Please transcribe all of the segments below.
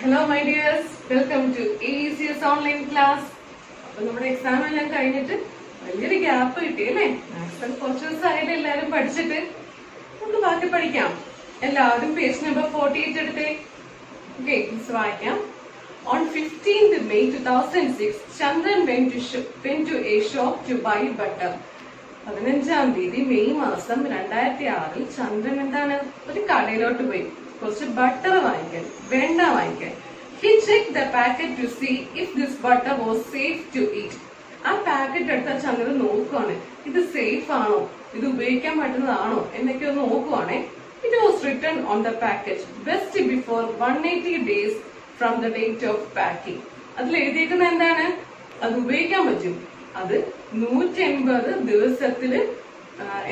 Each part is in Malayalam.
Hello my dears, welcome to AECS online class. അപ്പോൾ നമ്മുടെ എക്സാം എല്ലാം കഴിഞ്ഞിട്ട് വലിയൊരു ഗ്യാപ്പ് കിട്ടി അല്ലേ? മാത്സ് കുറച്ച് ദിവസമായിട്ട് എല്ലാവരും പഠിച്ചിട്ട് നമുക്ക് ബാക്കി പഠിക്കാം. എല്ലാവരും പേജ് നമ്പർ 48 എടുത്തേ. ഓക്കെ, വായിക്കാം. On 15th May 2006, Chandran went to a shop to buy butter. 15ാം തീയതി മെയ് മാസം 2006 ചന്ദ്രൻ എന്താണ് ഒരു കടയിലോട്ട് പോയി കുറച്ച് ബട്ടർ വാങ്ങിക്കാൻ, വെണ്ണ വാങ്ങിക്കാൻ. He checked the packet to see if this butter was safe to eat. ആ പാക്കറ്റ് എടുത്ത ചന്ദ്രൻ നോക്കുവാണ്, ഇത് സേഫ് ആണോ, ഇത് ഉപയോഗിക്കാൻ പറ്റുന്നതാണോ എന്നൊക്കെ ഒന്ന് നോക്കുവാണേ. It was written on the package, best before 180 days from the date of packing. അതിൽ എഴുതിയിരിക്കുന്നത് എന്താണ്? അത് ഉപയോഗിക്കാൻ പറ്റും. അത് 180 ദിവസത്തില്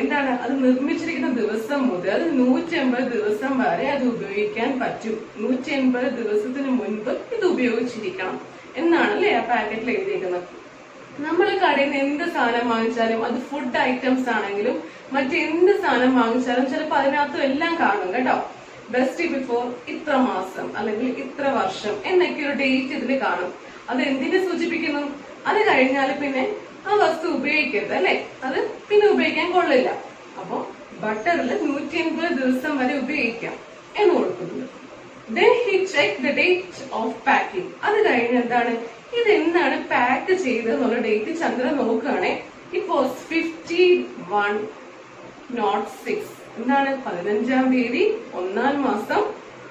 എന്താണ് അത് നിർമ്മിച്ചിരിക്കുന്ന ദിവസം മുതൽ 180 ദിവസം വരെ അത് ഉപയോഗിക്കാൻ പറ്റും. 180 ദിവസത്തിന് മുൻപ് ഇത് ഉപയോഗിച്ചിരിക്കണം എന്നാണ് അല്ലേ ആ പാക്കറ്റിൽ എഴുതിയിരിക്കുന്നത്. നമ്മൾ കടയിൽ നിന്ന് എന്ത് സാധനം വാങ്ങിച്ചാലും, അത് ഫുഡ് ഐറ്റംസ് ആണെങ്കിലും മറ്റെന്ത് സാധനം വാങ്ങിച്ചാലും ചിലപ്പോൾ അതിനകത്തും എല്ലാം കാണും കേട്ടോ. ബെസ്റ്റ് ബിഫോർ ഇത്ര മാസം അല്ലെങ്കിൽ ഇത്ര വർഷം എന്നൊക്കെ ഒരു ഡേറ്റ് ഇതിൽ കാണും. അത് എന്തിനെ സൂചിപ്പിക്കുന്നു? അത് കഴിഞ്ഞാൽ പിന്നെ ആ വസ്തു ഉപയോഗിക്കരുത് അല്ലെ, അത് പിന്നെ ഉപയോഗിക്കാൻ കൊള്ളില്ല. അപ്പൊ ബട്ടറിൽ 180 ദിവസം വരെ ഉപയോഗിക്കാം എന്ന് കൊടുക്കുന്നത്. Then he checked the date of packing. അത് കഴിഞ്ഞ് എന്താണ് ഇത് എന്താണ് പാക്ക് ചെയ്തെന്നുള്ള ഡേറ്റ് ചന്ദ്രൻ നോക്കുകയാണെ. It was 5106. എന്താണ് 15ാം തീയതി 1ാം മാസം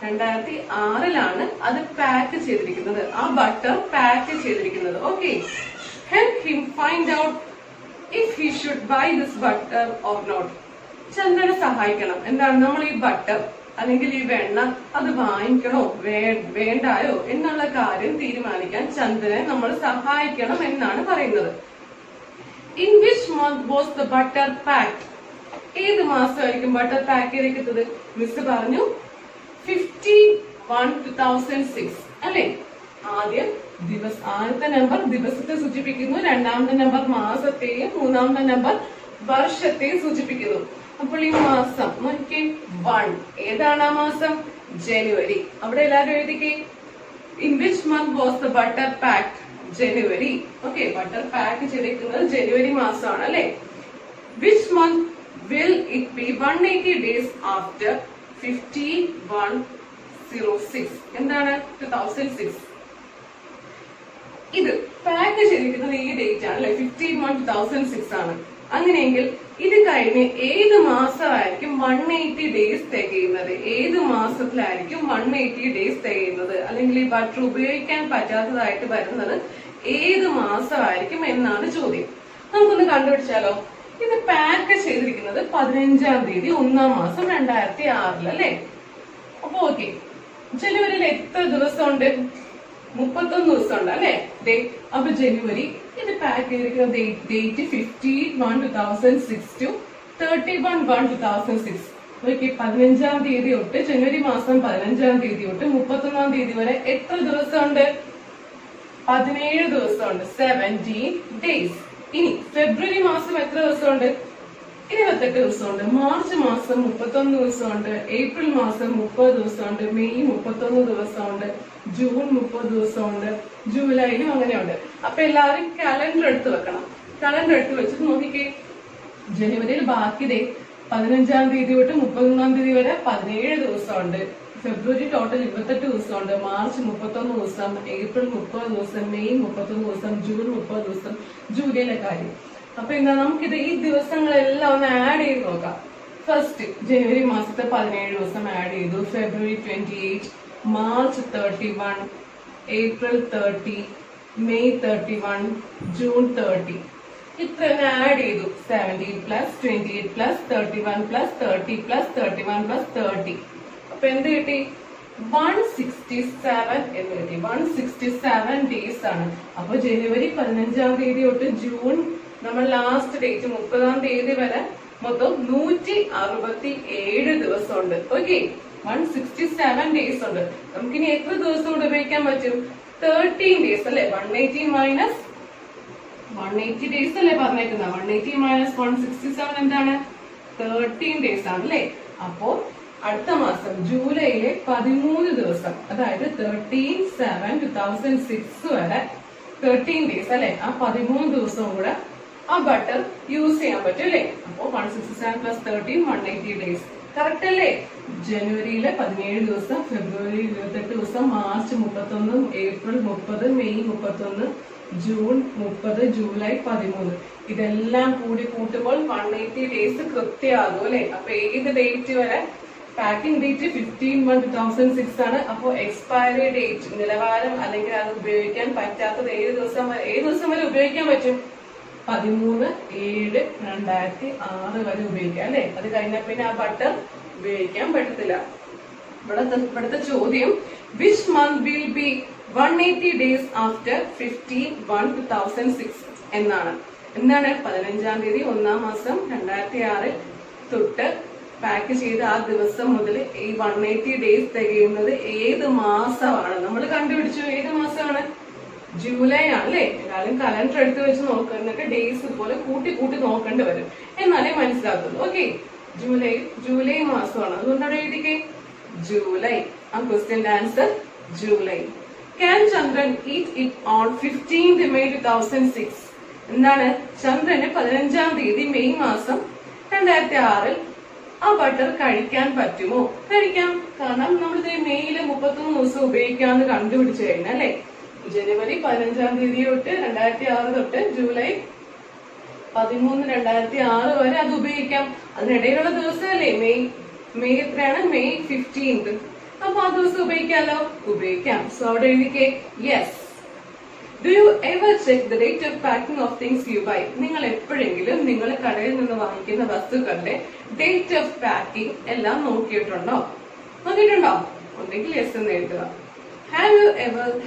2006 അത് പാക്ക് ചെയ്തിരിക്കുന്നത്. ആ ബട്ടർ പാക്ക് ചെയ്തിരിക്കുന്നത്. Okay, help him find out if he should buy this butter or not. ചന്ദ്രനെ സഹായിക്കണം. എന്താണ് നമ്മൾ ഈ ബട്ടർ അല്ലെങ്കിൽ ഈ വെണ്ണ അത് വാങ്ങിക്കണോ വേണ്ടായോ എന്നുള്ള കാര്യം തീരുമാനിക്കാൻ ചന്ദ്രനെ നമ്മൾ സഹായിക്കണം എന്നാണ് പറയുന്നത്. In which month was the butter packed? ഏത് മാസമായിരിക്കും ബട്ടർ പാക്ക് ചെയ്തിരിക്കുന്നത്? മിസ് പറഞ്ഞു 51/2006 അല്ലെ. ആദ്യത്തെ നമ്പർ ദിവസത്തെ സൂചിപ്പിക്കുന്നു, രണ്ടാമത്തെ നമ്പർ മാസത്തെയും, മൂന്നാമത്തെ നമ്പർ വർഷത്തെയും സൂചിപ്പിക്കുന്നു. അപ്പോൾ ഈ മാസം നോക്കിയേ, 1 ഏതാണ് ആ മാസം? ജനുവരി. അവിടെ എല്ലാവരും എഴുതിക്കേ. In which month was the butter packed? January. Okay, butter pack ചെയ്തിരിക്കുന്നത് ജനുവരി മാസമാണ് അല്ലെ. Which month will it be 180 days after 5106? എന്താണ് 2006? ഇത് പാക്ക് ചെയ്തിരിക്കുന്നത് ഈ ഡേറ്റ് ആണ് അല്ലെ, 51/2006 ആണ്. അങ്ങനെയെങ്കിൽ ഇത് കഴിഞ്ഞ് ഏത് മാസമായിരിക്കും 180 ഡേയ്സ് തികയുന്നത്? ഏത് മാസത്തിലായിരിക്കും 180 ഡേയ്സ് തികയുന്നത്? അല്ലെങ്കിൽ ഈ ബട്ടർ ഉപയോഗിക്കാൻ പറ്റാത്തതായിട്ട് വരുന്നത് ഏത് മാസമായിരിക്കും എന്നാണ് ചോദ്യം. നമുക്കൊന്ന് കണ്ടുപിടിച്ചാലോ. ഇത് പാക്ക് ചെയ്തിരിക്കുന്നത് 15ാം തീയതി 1ാം മാസം 2006 അല്ലെ. അപ്പൊ ഓക്കെ, ജനുവരിയിൽ എത്ര ദിവസം ഉണ്ട്? 31 ദിവസം ഉണ്ട് അല്ലെ. അപ്പൊ ജനുവരി ഇത് പാക്ക് ചെയ്തിരിക്കുന്ന ഡേറ്റ് 51/2006 to 31/1/2006. ഓക്കെ, 15ാം തീയതി തൊട്ട് ജനുവരി മാസം 15ാം തീയതി തൊട്ട് 31ാം തീയതി വരെ എത്ര ദിവസം ഉണ്ട്? 17 ദിവസം ഉണ്ട്, 17 ഡേയ്സ്. ഇനി ഫെബ്രുവരി മാസം എത്ര ദിവസമുണ്ട്? 28 ദിവസമുണ്ട്. മാർച്ച് മാസം 31 ദിവസമുണ്ട്. ഏപ്രിൽ മാസം 30 ദിവസമുണ്ട്. മെയ് 31 ദിവസമുണ്ട്. ജൂൺ 30 ദിവസമുണ്ട്. ജൂലൈയിലും അങ്ങനെയുണ്ട്. അപ്പൊ എല്ലാവരും കലണ്ടർ എടുത്ത് വെക്കണം. കലണ്ടർ എടുത്ത് വെച്ചിട്ട് നോക്കിക്കേ, ജനുവരിയിൽ ബാക്കി 15ാം തീയതി തൊട്ട് 31ാം തീയതി വരെ 17 ദിവസമുണ്ട്. ഫെബ്രുവരി ടോട്ടൽ 28 ദിവസമുണ്ട്. മാർച്ച് 31 ദിവസം, ഏപ്രിൽ 30 ദിവസം, മെയ് 31 ദിവസം, ജൂൺ 30 ദിവസം, ജൂലൈയിലെ കാര്യം. അപ്പൊ എന്താ, നമുക്കിത് ഈ ദിവസങ്ങളെല്ലാം ഒന്ന് ആഡ് ചെയ്ത് നോക്കാം. ഫസ്റ്റ് ജനുവരി മാസത്തെ 17 ദിവസം ആഡ് ചെയ്തു. ഫെബ്രുവരി 28, മാർച്ച് 31, ഏപ്രിൽ 30, മെയ് 31, ജൂൺ 30. ഇത്ര ആഡ് ചെയ്തു. 17 + 28 + 31 + 30 + 31 + 30. അപ്പൊ എന്ത് കിട്ടി? 167 എന്ന് കിട്ടി. 167 ഡേയ്സ് ആണ്. അപ്പൊ ജനുവരി 15ാം തീയതി തൊട്ട് ജൂൺ നമ്മൾ ലാസ്റ്റ് ഡേറ്റ് 30ാം തീയതി വരെ മൊത്തം 167 ദിവസമുണ്ട്. ഓക്കെ, 167 ഡേയ്സ് ഉണ്ട്. നമുക്കിനി എത്ര ദിവസം കൂടെ ഉപയോഗിക്കാൻ പറ്റും? 13 ഡേയ്സ് അല്ലെ. 180 - 180 ഡേയ്സ് അല്ലേ പറഞ്ഞേക്കുന്നത്. 180 - 167 എന്താണ്? 13 ഡേയ്സ് ആണ് അല്ലെ. അപ്പോ അടുത്ത മാസം ജൂലൈയിലെ 13 ദിവസം, അതായത് 13/7/2006 വരെ 13 ഡേയ്സ് അല്ലെ, ആ 13 ദിവസവും കൂടെ ആ ബട്ടർ യൂസ് ചെയ്യാൻ പറ്റും അല്ലെ. അപ്പോ 167 + 13 180 ഡേയ്സ് കറക്റ്റ് അല്ലേ. ജനുവരിയിലെ 17 ദിവസം, ഫെബ്രുവരി 28 ദിവസം, March 31, April 30, May 31, June 30, July 13. ഇതെല്ലാം കൂടി കൂട്ടുമ്പോൾ 180 ഡേയ്സ് കൃത്യമാകും അല്ലെ. അപ്പൊ ഏത് ഡേറ്റ് വരെ? പാക്കിംഗ് ഡേറ്റ് 15/1/2006 ആണ്. അപ്പോ എക്സ്പയറി ഡേറ്റ് നിലവാരം അല്ലെങ്കിൽ അത് ഉപയോഗിക്കാൻ പറ്റാത്തത് ഏത് ദിവസം വരെ ഉപയോഗിക്കാൻ പറ്റും? 13/7/2006 വരെ ഉപയോഗിക്കാം അല്ലെ. അത് കഴിഞ്ഞ പിന്നെ ആ ബട്ടർ ഉപയോഗിക്കാൻ പറ്റത്തില്ല. ഇവിടുത്തെ ചോദ്യം, which month will be 180 days after 15/1/2006 എന്നാണ്. എന്താണ്? 15-ാം തീയതി 1-ാം മാസം 2006 തൊട്ട് പാക്ക് ചെയ്ത ആ ദിവസം മുതൽ ഈ 180 ഡേയ്സ് തികയുന്നത് ഏത് മാസമാണ്? നമ്മൾ കണ്ടുപിടിച്ചു. ഏത് മാസമാണ്? ജൂലൈ ആണ് അല്ലെ. എല്ലാവരും കലണ്ടർ എടുത്ത് വെച്ച് നോക്കുക, എന്നിട്ട് ഡേയ്സ് ഇതുപോലെ കൂട്ടി നോക്കേണ്ടി വരും, എന്നാലേ മനസ്സിലാക്കുള്ളൂ. ഓക്കെ, ജൂലൈ മാസമാണ്, അതുകൊണ്ട് അവിടെ എഴുതിക്കേ ജൂലൈ. ആ ക്വസ്റ്റ്യന്റെ ആൻസർ ജൂലൈ. Can Chandran eat it on 15th May 2006? എന്താണ്? ചന്ദ്രന് 15-ാം തീയതി മെയ് മാസം 2006 ആ ബട്ടർ കഴിക്കാൻ പറ്റുമോ? കഴിക്കാം. കാരണം നമ്മളിത് മെയ്യില് 33 ദിവസം ഉപയോഗിക്കാന്ന് കണ്ടുപിടിച്ചു കഴിഞ്ഞാൽ അല്ലെ. ജനുവരി 15-ാം തീയതി തൊട്ട് 2006 തൊട്ട് ജൂലൈ 13, 2006 വരെ അത് ഉപയോഗിക്കാം. അതിനിടയിലുള്ള ദിവസമല്ലേ മെയ് എത്രയാണ്? May 15th. അപ്പൊ ആ ദിവസം ഉപയോഗിക്കാമല്ലോ. ഉപയോഗിക്കാം. സോ അവിടെ എഴുതിക്കേ yes. Do you ever check the date of packing of things you buy? നിങ്ങൾ എപ്പോഴെങ്കിലും നിങ്ങൾ കടയിൽ നിന്ന് വാങ്ങിക്കുന്ന വസ്തുക്കളുടെ ഡേറ്റ് ഓഫ് പാക്കിംഗ് എല്ലാം നോക്കിയിട്ടുണ്ടോ? ഉണ്ടെങ്കിൽ യെസ് എന്ന് എഴുതുക.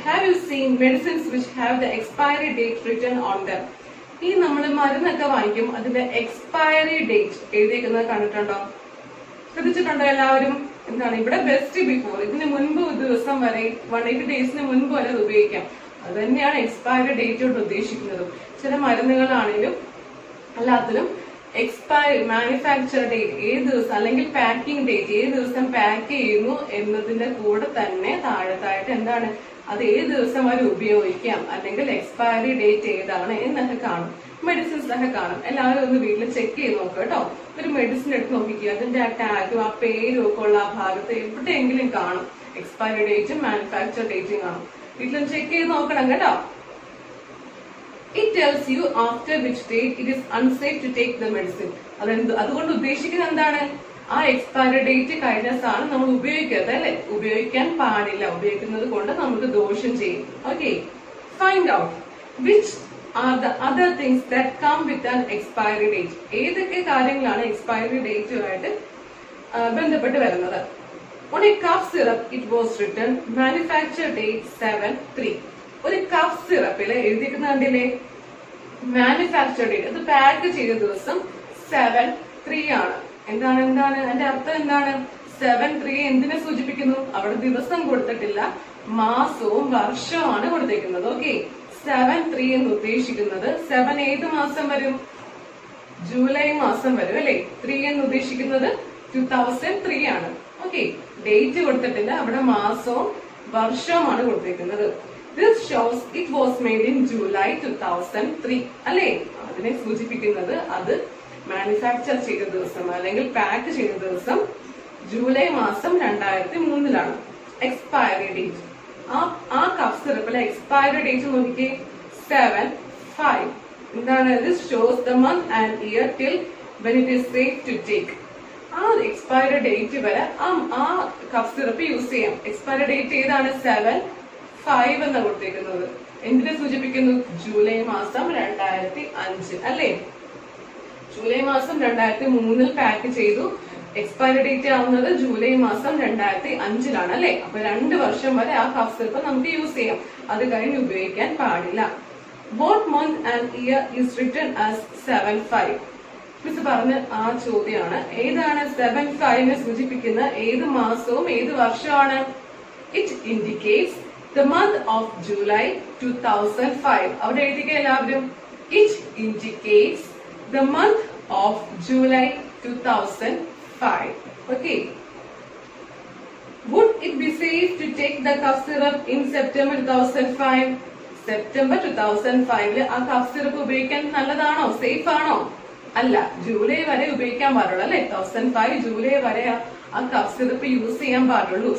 Have you seen medicines which have the expiry date written on them? ഈ നമ്മൾ മരുന്നൊക്കെ വാങ്ങിക്കും, അതിന്റെ എക്സ്പയറി ഡേറ്റ് എഴുതിയിരിക്കുന്നത് കണ്ടിട്ടുണ്ടോ? ശ്രദ്ധിച്ചിട്ടുണ്ടോ എല്ലാവരും? എന്താണ് ഇവിടെ? ബെസ്റ്റ് ബിഫോർ, ഇതിന് മുൻപ് ദിവസം വരെ 180 ഡേയ്സിന് മുൻപ് വരെ അത് ഉപയോഗിക്കാം. അത് തന്നെയാണ് എക്സ്പയറി ഡേറ്റ് കൊണ്ട് ഉദ്ദേശിക്കുന്നത്. ചില മരുന്നുകളാണെങ്കിലും എല്ലാത്തിലും എക്സ്പയറി മാനുഫാക്ചർ ഡേറ്റ് ഏത് ദിവസം അല്ലെങ്കിൽ പാക്കിംഗ് ഡേറ്റ് ഏത് ദിവസം പാക്ക് ചെയ്യുന്നു എന്നതിന്റെ കൂടെ തന്നെ താഴത്തായിട്ട് എന്താണ് അത് ഏത് ദിവസം വരെ ഉപയോഗിക്കാം അല്ലെങ്കിൽ എക്സ്പയറി ഡേറ്റ് ഏതാണ് എന്നൊക്കെ കാണും. മെഡിസിൻസിലൊക്കെ കാണും. എല്ലാവരും ഒന്ന് വീട്ടിൽ ചെക്ക് ചെയ്ത് നോക്കുക കേട്ടോ. ഒരു മെഡിസിൻ എടുത്ത് നോക്കിക്കുക, അതിന്റെ ആ ടാഗും ആ പേരും ഒക്കെ ഉള്ള ആ ഭാഗത്ത് എവിടെയെങ്കിലും കാണും എക്സ്പയറി ഡേറ്റും മാനുഫാക്ചർ ഡേറ്റും കാണും. വീട്ടിലും ചെക്ക് ചെയ്ത് നോക്കണം കേട്ടോ. It tells you after which date it is unsafe to take the medicine. അതുകൊണ്ട് ഉദ്ദേശിക്കുന്നത് എന്താണ്? ആ എക്സ്പയറി ഡേറ്റ് കഴിഞ്ഞ സാധനം നമ്മൾ ഉപയോഗിക്കരുത് അല്ലെ. ഉപയോഗിക്കാൻ പാടില്ല. ഉപയോഗിക്കുന്നത് കൊണ്ട് നമുക്ക് ദോഷം ചെയ്യും. Okay, find out which are the other things that come with an expiry date. ഏതൊക്കെ കാര്യങ്ങളാണ് എക്സ്പയറി ഡേറ്റുമായിട്ട് ബന്ധപ്പെട്ട് വരുന്നത്? On a cough syrup it was written manufacture date 7/3. ഒരു കഫ് സിറപ്പില് എഴുതിയിരിക്കുന്ന കണ്ടില്ലേ? മാനുഫാക്ചർ ഡേറ്റ്, അത് പാക്ക് ചെയ്ത ദിവസം 7/3 ആണ്. എന്താണ് അതിന്റെ അർത്ഥം എന്താണ്? 7/3 എന്തിനെ സൂചിപ്പിക്കുന്നു? അവിടെ ദിവസം കൊടുത്തിട്ടില്ല, മാസവും വർഷവുമാണ് കൊടുത്തിരിക്കുന്നത്. ഓക്കെ, 7/3 എന്ന് ഉദ്ദേശിക്കുന്നത് 7 ഏത് മാസം വരും? ജൂലൈ മാസം വരും അല്ലെ. 3 എന്ന് ഉദ്ദേശിക്കുന്നത് 2003 ആണ്. ഓക്കെ, ഡേറ്റ് കൊടുത്തിട്ടില്ല, അവിടെ മാസവും വർഷവുമാണ് കൊടുത്തിരിക്കുന്നത്. This shows it was made in July 2003 അല്ലെ. അതിനെ സൂചിപ്പിക്കുന്നത് അത് മാനുഫാക്ചർ ചെയ്ത ദിവസം അല്ലെങ്കിൽ പാക്ക് ചെയ്ത ദിവസം ജൂലൈ മാസം 2003 എക്സ്പയറി ഡേറ്റ് ആ കഫ് സിറപ്പിലെ എക്സ്പയറി ഡേറ്റ് നോക്കിക്കേ 7/5. എന്താണ്? This shows the month and year till when it is safe to take. ആ എക്സ്പയറി ഡേറ്റ് വരെ ആ കഫ് സിറപ്പ് യൂസ് ചെയ്യാം. എക്സ്പയറി ഡേറ്റ് ഏതാണ്? 7/5 എന്നാണ് കൊടുത്തേക്കുന്നത്. എന്തിനെ സൂചിപ്പിക്കുന്നു? ജൂലൈ മാസം 2005 അല്ലേ. ജൂലൈ മാസം 2003 പാക്ക് ചെയ്തു. എക്സ്പയറി ഡേറ്റ് ആവുന്നത് ജൂലൈ മാസം 2005 അല്ലെ. അപ്പൊ 2 വർഷം വരെ ആ കഫ് സിറപ്പ് നമുക്ക് യൂസ് ചെയ്യാം. അത് കഴിഞ്ഞ് ഉപയോഗിക്കാൻ പാടില്ല. What month and year is written as 7/5? Miss പറഞ്ഞ ആ ചോദ്യമാണ്. ഏതാണ് 7/5 സൂചിപ്പിക്കുന്ന ഏത് മാസവും ഏത് വർഷമാണ്? It indicates the month of July 2005. അവിടെ എഴുതിക്കുക എല്ലാവരും. It indicates the month of July 2005. Okay. it be safe to take the cough syrup in September 2005? September 2005 ആ കഫ് സിറപ്പ് ഉപയോഗിക്കാൻ നല്ലതാണോ, സേഫ് ആണോ? അല്ല, ജൂലൈ വരെ ഉപയോഗിക്കാൻ പാടുള്ളൂ അല്ലെ. 2005 ജൂലൈ വരെ ആ കഫ് സിറപ്പ് യൂസ് ചെയ്യാൻ പാടുള്ളൂ.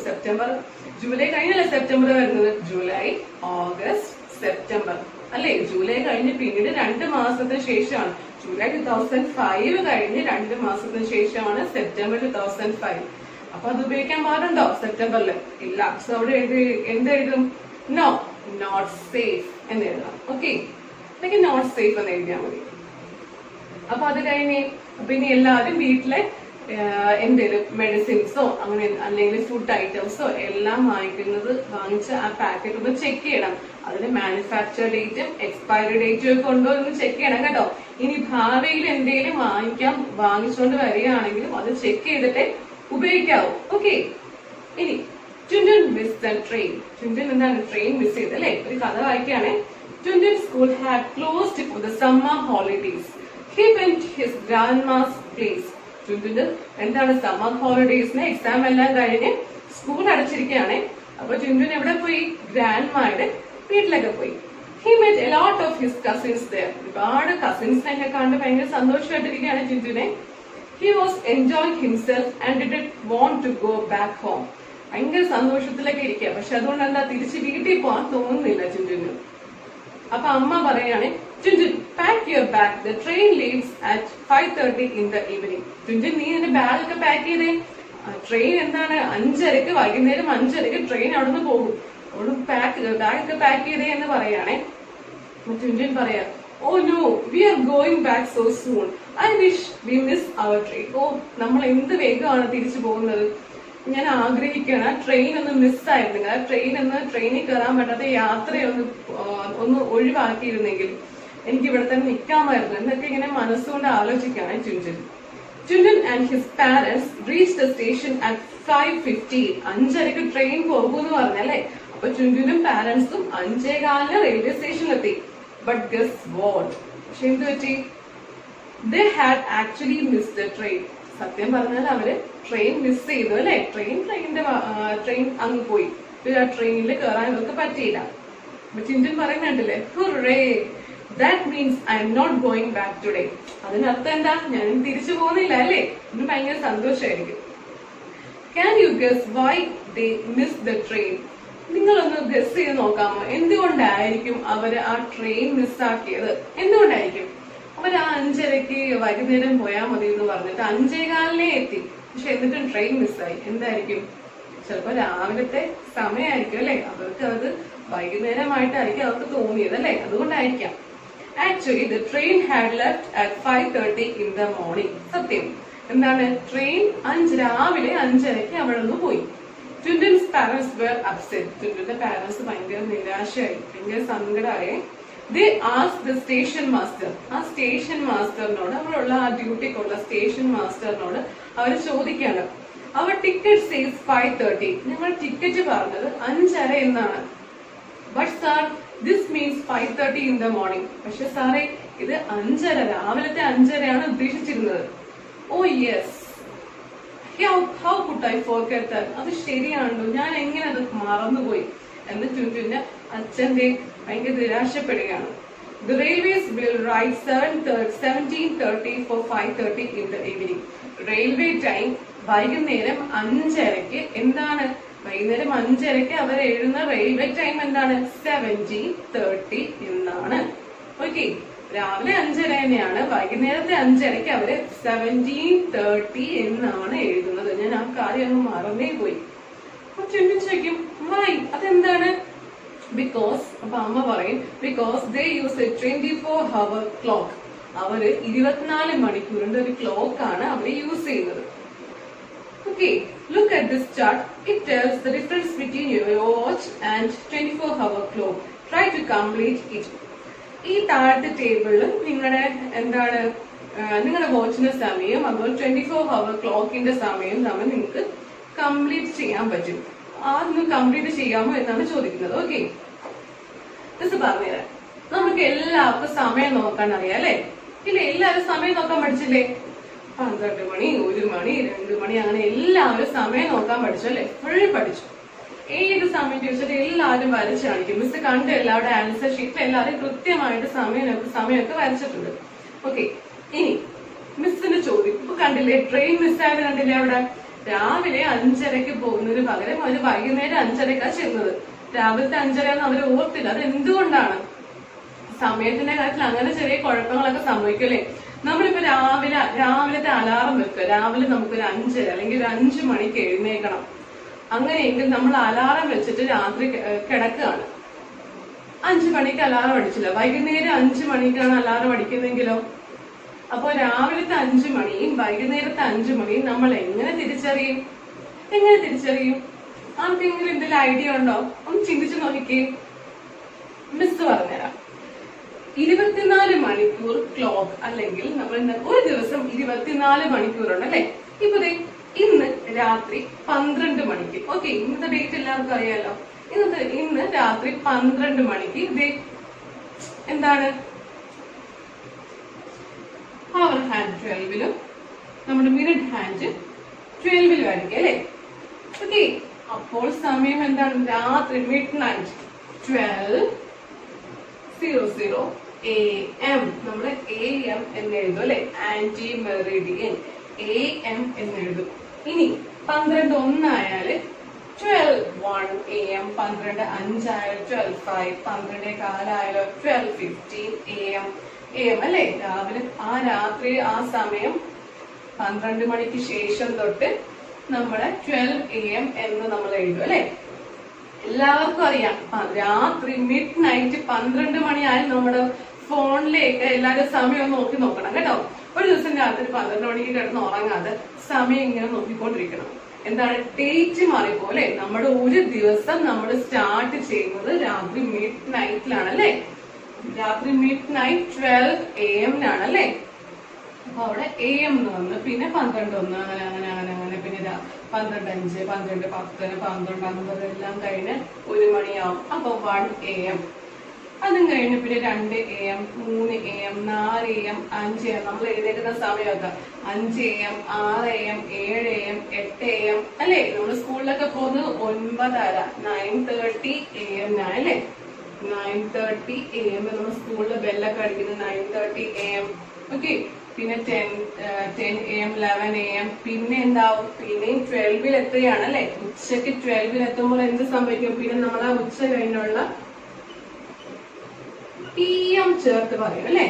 ജൂലൈ കഴിഞ്ഞല്ലേ സെപ്റ്റംബർ വരുന്നത്? ജൂലൈ, ഓഗസ്റ്റ്, സെപ്റ്റംബർ അല്ലെ. ജൂലൈ കഴിഞ്ഞ് പിന്നീട് 2 മാസത്തിന് ശേഷമാണ്, ജൂലൈ 2005 കഴിഞ്ഞ് 2 മാസത്തിന് ശേഷമാണ് സെപ്റ്റംബർ 2005. അപ്പൊ അത് ഉപയോഗിക്കാൻ പാടുണ്ടോ സെപ്റ്റംബറിൽ? ഇല്ല. സോ അവിടെ എന്തെഴുതും? നോ, നോട്ട് സേഫ് എന്ന് എഴുതണം. ഓക്കെ, അല്ലെങ്കിൽ നോട്ട് സേഫ് എന്ന് എഴുതിയാൽ മതി. അപ്പൊ അത് കഴിഞ്ഞ് പിന്നെ എല്ലാവരും വീട്ടിലെ എന്തെങ്കിലും മെഡിസിൻസോ അങ്ങനെ അല്ലെങ്കിൽ ഫുഡ് ഐറ്റംസോ എല്ലാം വാങ്ങിച്ച് ആ പാക്കറ്റ് ഒന്ന് ചെക്ക് ചെയ്യണം. അതിന് മാനുഫാക്ചർ ഡേറ്റും എക്സ്പയറി ഡേറ്റും ഒക്കെ ഉണ്ടോ എന്ന് ചെക്ക് ചെയ്യണം കേട്ടോ. ഇനി ഭാവിയിൽ എന്തെങ്കിലും വാങ്ങിച്ചുകൊണ്ട് വരികയാണെങ്കിലും അത് ചെക്ക് ചെയ്തിട്ടേ ഉപയോഗിക്കാവൂ. ഓക്കെ, ഇനി Tundun missed the train. Tundun എന്താണ്? ട്രെയിൻ മിസ് ചെയ്ത് അല്ലെ. ഒരു കഥ വായിക്കുകയാണ്. Tundun school had closed for the summer holidays. He went to his grandma's place. Tundun എന്താണ്? സമ്മർ ഹോളിഡേയ്സിന് എക്സാം എല്ലാം കഴിഞ്ഞ് സ്കൂൾ അടച്ചിരിക്കുകയാണ്. അപ്പൊ Tundun എവിടെ പോയി? ഗ്രാൻഡ്മയുടെ വീട്ടിലൊക്കെ പോയി. He met a lot of his cousins there. ഒരുപാട് കസിൻസിനെയൊക്കെ കണ്ട് ഭയങ്കര സന്തോഷമായിട്ടിരിക്കുകയാണ് Tundun. He was enjoying himself and didn't want to go back home. ഭയങ്കര സന്തോഷത്തിലൊക്കെ ഇരിക്കുക. പക്ഷെ അതുകൊണ്ട് എന്താ തിരിച്ച് വീട്ടിൽ പോകാൻ തോന്നുന്നില്ല Tundun. അപ്പൊ അമ്മ പറയാണ്, Tundun, pack your bag. The train leaves at 5:30 in the evening. Tundun, നീ നിന്റെ ബാഗ് ഒക്കെ പാക്ക് ചെയ്തേ. ട്രെയിൻ എന്താണ്? 5:30, വൈകുന്നേരം 5:30 ട്രെയിൻ അവിടെ നിന്ന് പോകും. അവിടെ ബാഗ് ഒക്കെ പാക്ക് ചെയ്തേ എന്ന് പറയാണേ. Tundun പറയാ, oh no, we are going back so soon. I wish we miss our train. ഓ, നമ്മൾ എന്ത് വേഗമാണ് തിരിച്ചു പോകുന്നത്. ഞാൻ ആഗ്രഹിക്കുകയാണ് ആ ട്രെയിൻ ഒന്ന് മിസ്സായിരുന്നു. ആ ട്രെയിനിൽ കയറാൻ പറ്റാത്ത യാത്രയൊന്ന് ഒഴിവാക്കിയിരുന്നെങ്കിൽ എനിക്ക് ഇവിടെ തന്നെ നിൽക്കാമായിരുന്നു എന്നൊക്കെ ഇങ്ങനെ മനസ്സുകൊണ്ട് ആലോചിക്കുകയാണ് Tundun. Tundun and his parents reached the station at 5:50. 5:30 train പോകുമെന്ന് പറഞ്ഞല്ലേ. അപ്പൊ Tundunനും പാരന്റ്സും 5:15 റെയിൽവേ സ്റ്റേഷനിലെത്തി. But guess what? പക്ഷെ എന്ത് പറ്റി? They had actually missed the train. സത്യം പറഞ്ഞാൽ അവര് ട്രെയിൻ മിസ് ചെയ്തു അല്ലെ. ട്രെയിൻ അങ്ങ് പോയി. ആ ട്രെയിനിൽ കയറാൻ ഇവർക്ക് പറ്റിയില്ല. Tundun പറയുന്നുണ്ടല്ലേ, hurray, that means I am not going back today. അതിനർത്ഥം എന്താ? ഞാൻ തിരിച്ചു പോകുന്നില്ല അല്ലേ. ഇതിന് ഭയങ്കര സന്തോഷമായിരിക്കും. Can you guess why they missed the train? നിങ്ങളൊന്ന് ഗസ് ചെയ്ത് നോക്കാമോ? എന്തുകൊണ്ടായിരിക്കും അവര് ആ ട്രെയിൻ മിസ്സാക്കിയത്? എന്തുകൊണ്ടായിരിക്കും? അവര് ആ 5:30 വൈകുന്നേരം പോയാൽ മതി എന്ന് പറഞ്ഞിട്ട് 5:15 എത്തി. പക്ഷെ എന്നിട്ടും ട്രെയിൻ മിസ്സായി. എന്തായിരിക്കും? ചിലപ്പോ രാവിലത്തെ സമയമായിരിക്കും അല്ലെ. അവർക്ക് അത് വൈകുന്നേരമായിട്ടായിരിക്കും അവർക്ക് തോന്നിയത് അല്ലെ. അതുകൊണ്ടായിരിക്കാം. Actually the train had left at 5:30 in the morning. സത്യം എന്താണ്? ട്രെയിൻ രാവിലെ 5:30 അവിടെ നിന്ന് പോയി. Tundun's parents were upset. Tundun's parents ഭയങ്കര നിരാശയായി, ഭയങ്കര സങ്കടമായി. They asked the station master. ആ സ്റ്റേഷൻ മാസ്റ്ററിനോട്, അവിടെയുള്ള ആ ഡ്യൂട്ടിക്കുള്ള സ്റ്റേഷൻ മാസ്റ്ററിനോട് അവർ ചോദിക്കാണ്, അവർ ടിക്കറ്റ് സേസ് 5:30. ഞങ്ങൾ ടിക്കറ്റ് പറഞ്ഞത് 5:30 എന്നാണ്. But sir, this means 5:30 in the morning. പക്ഷെ സാറേ, ഇത് 5:30 രാവിലത്തെ 5:30 ഉദ്ദേശിച്ചിരുന്നത്. Oh yes, how could I forget that? അത് ശരിയാണല്ലോ, ഞാൻ എങ്ങനെ അത് മറന്നുപോയി എന്ന് Tundunന്റെ അച്ഛന്റെ ഭയങ്കര നിരാശപ്പെടുകയാണ്. The railways will ride 17:30 for 5:30 in the evening. Railway time വൈകുന്നേരം 5:30. എന്താണ്? വൈകുന്നേരം 5:30 അവർ എഴുതുന്ന റെയിൽവേ ടൈം എന്താണ്? 17:30 എന്നാണ്. ഓക്കെ, രാവിലെ 5:30 തന്നെയാണ്, വൈകുന്നേരത്തെ 5:30 അവര് 17:30 എന്നാണ് എഴുതുന്നത്. ഞാൻ ആ കാര്യം അങ്ങ് മറന്നേ പോയി. അപ്പൊ ചോദിക്കും, വൈ? അതെന്താണ്? ബിക്കോസ്, അപ്പൊ അമ്മ പറയും, because they use a 24-hour clock. അവര് 24 മണിക്കൂറിന്റെ ഒരു ക്ലോക്ക് ആണ് അവര് യൂസ് ചെയ്യുന്നത്. Okay, look at this chart. It tells the difference between your watch and 24-hour clock. Try to complete it. ഈ താഴത്തെ ടേബിളിൽ നിങ്ങളുടെ എന്താണ്, നിങ്ങളുടെ വാച്ചിന്റെ സമയം അതുപോലെ 24-hour ക്ലോക്കിന്റെ സമയം തമ്മിൽ നിങ്ങൾക്ക് കംപ്ലീറ്റ് ചെയ്യാൻ പറ്റും. ആദ്യം കംപ്ലീറ്റ് ചെയ്യാമോ എന്നാണ് ചോദിക്കുന്നത്. ഓക്കെ, ഇത് പറഞ്ഞുതരാം. നമുക്ക് എല്ലാവർക്കും സമയം നോക്കാൻ അറിയാം അല്ലെ. ഇല്ല, എല്ലാവരും സമയം നോക്കാൻ പഠിച്ചില്ലേ? 12 മണി, 1 മണി, 2 മണി, അങ്ങനെ എല്ലാവരും സമയം നോക്കാൻ പഠിച്ചു അല്ലെ. ഫുൾ പഠിച്ചു. ഏത് സമയം ചോദിച്ചിട്ട് എല്ലാവരും വരച്ച് കാണിക്കും. മിസ് കണ്ട് എല്ലാവരുടെ ആൻസർ ഷീറ്റിൽ എല്ലാവരും കൃത്യമായിട്ട് സമയമൊക്കെ വരച്ചിട്ടുണ്ട്. ഓക്കെ, ഇനി മിസ്സിന്റെ ചോദ്യം ഇപ്പൊ കണ്ടില്ലേ, ട്രെയിൻ മിസ്സായത് കണ്ടില്ലേ? അവിടെ രാവിലെ 5:30 പോകുന്നതിന് പകരം അവര് വൈകുന്നേരം 5:30 ചെന്നത്. രാവിലത്തെ 5:30 അവര് ഓർത്തില്ല. അത് എന്തുകൊണ്ടാണ്? സമയത്തിന്റെ കാര്യത്തിൽ അങ്ങനെ ചെറിയ കുഴപ്പങ്ങളൊക്കെ സംഭവിക്കും അല്ലെ? നമ്മളിപ്പോ രാവിലത്തെ അലാറം വെക്കുക. രാവിലെ നമുക്കൊരു 5:30 അല്ലെങ്കിൽ ഒരു 5 മണിക്ക് എഴുന്നേക്കണം. അങ്ങനെയെങ്കിൽ നമ്മൾ അലാറം വെച്ചിട്ട് രാത്രി കിടക്കുകയാണ്. 5 മണിക്ക് അലാറം അടിച്ചില്ല, വൈകുന്നേരം 5 മണിക്കാണ് അലാറം അടിക്കുന്നെങ്കിലോ? അപ്പൊ രാവിലത്തെ 5 മണിയും വൈകുന്നേരത്തെ 5 മണിയും നമ്മൾ എങ്ങനെ തിരിച്ചറിയും? ആർക്കെങ്കിലും എന്തെങ്കിലും ഐഡിയ ഉണ്ടോ? ഒന്ന് ചിന്തിച്ചു നോക്കിക്കേ. മിസ് പറഞ്ഞുതരാം. 24 മണിക്കൂർ ക്ലോക്ക്, അല്ലെങ്കിൽ നമ്മൾ ഒരു ദിവസം 24 മണിക്കൂറുണ്ട് അല്ലെ? ഇപ്പൊ ഇന്ന് രാത്രി 12 മണിക്ക്, ഓക്കെ, ഇന്നത്തെ ഡേറ്റ് എല്ലാവർക്കും അറിയാലോ. ഇന്ന് രാത്രി 12 മണിക്ക് എന്താണ്? അവർ ഹാൻഡ് 12-ലും നമ്മുടെ മിനിറ്റ് ഹാൻഡ് 12-ലും ആയിരിക്കും അല്ലെ? ഓക്കെ, അപ്പോൾ സമയം എന്താണ്? രാത്രി മിഡ്നൈറ്റ് 12:00 AM. നമ്മള് AM എന്ന് എഴുതും അല്ലെ? ആന്റി മെറിഡിയൻ AM എന്ന് എഴുതും. ഇനി 12:01 ആയാല് 12:01 AM, 12:05 ആയാലും 12:05, 12:15 ആയാലും 12:15 AM അല്ലെ? രാവിലെ രാത്രി ആ സമയം 12 മണിക്ക് ശേഷം തൊട്ട് നമ്മള് 12 AM എന്ന് നമ്മൾ എഴുതും അല്ലെ? എല്ലാവർക്കും അറിയാം, രാത്രി മിഡ്നൈറ്റ് 12 മണിയായാലും നമ്മുടെ ഫോണിലേക്ക് എല്ലാവരും സമയം നോക്കി നോക്കണം കേട്ടോ. ഒരു ദിവസം രാത്രി 12 മണിക്ക് കിടന്ന് ഉറങ്ങാതെ സമയം ഇങ്ങനെ നോക്കിക്കൊണ്ടിരിക്കണം. എന്താണ്? ഡേറ്റ് മാറിപ്പോലെ. നമ്മുടെ ഒരു ദിവസം നമ്മൾ സ്റ്റാർട്ട് ചെയ്യുന്നത് രാത്രി മിഡ്നൈറ്റിലാണ് അല്ലെ? രാത്രി മിഡ്നൈറ്റ് 12 AM അല്ലെ? അപ്പൊ അവിടെ AM എന്ന് വന്ന് പിന്നെ 12:01 അങ്ങനെ പിന്നെ 12:05, 12:10, 12:50 എല്ലാം കഴിഞ്ഞ് 1 മണിയാവും. അപ്പൊ 1 AM. അതും കഴിഞ്ഞ് പിന്നെ 2 AM, 3 AM, 4 AM, 5 AM. നമ്മൾ എഴുന്നേൽക്കുന്ന സമയമൊക്കെ 5 AM, 6 AM, 7 AM, 8 AM അല്ലെ? നമ്മൾ സ്കൂളിലൊക്കെ പോകുന്നത് 9:30, 9:30 AM അല്ലെ? 9:30 AM നമ്മൾ സ്കൂളിൽ ബെല്ലൊക്കെ അടിക്കുന്നത് 9:30 AM. ഓക്കെ, പിന്നെ 10 AM, 11 AM. പിന്നെ എന്താവും? പിന്നെയും 12-ൽ എത്തുകയാണ് അല്ലെ? ഉച്ചക്ക് 12-ൽ എത്തുമ്പോൾ എന്ത് സംഭവിക്കും? പിന്നെ നമ്മൾ ആ ഉച്ച കഴിഞ്ഞുള്ള PM ചേർത്ത് പറയും അല്ലെ?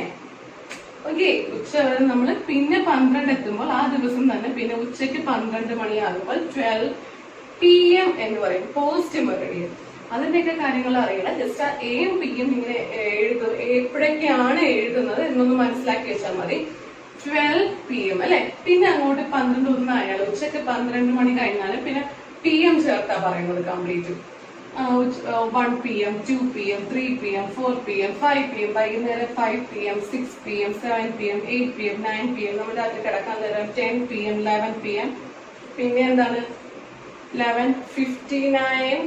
ഓക്കെ, ഉച്ച വരെ നമ്മള് പിന്നെ 12 എത്തുമ്പോൾ ആ ദിവസം തന്നെ പിന്നെ ഉച്ചക്ക് 12 മണിയാകുമ്പോൾ 12 PM എന്ന് പറയും. Post Meridian. അതിന്റെയൊക്കെ കാര്യങ്ങൾ അറിയില്ല. ജസ്റ്റ് ആ AM PM ഇങ്ങനെ എപ്പോഴൊക്കെയാണ് എഴുതുന്നത് എന്നൊന്ന് മനസ്സിലാക്കി വെച്ചാൽ മതി. 12 PM അല്ലെ? പിന്നെ അങ്ങോട്ട് 12:01 ആയാലും ഉച്ചക്ക് 12 മണി കഴിഞ്ഞാലും പിന്നെ PM ചേർത്താ പറയുന്നത് complete. 1 PM, 2 PM, 3 PM, 4 PM, 5 PM, വൈകുന്നേരം 5 PM, 6 PM, 7 PM, 8 PM, 9 PM, നമ്മൾ രാത്രി കിടക്കാൻ നേരം 10 PM, 11 PM. പിന്നെ എന്താണ്? 11:59,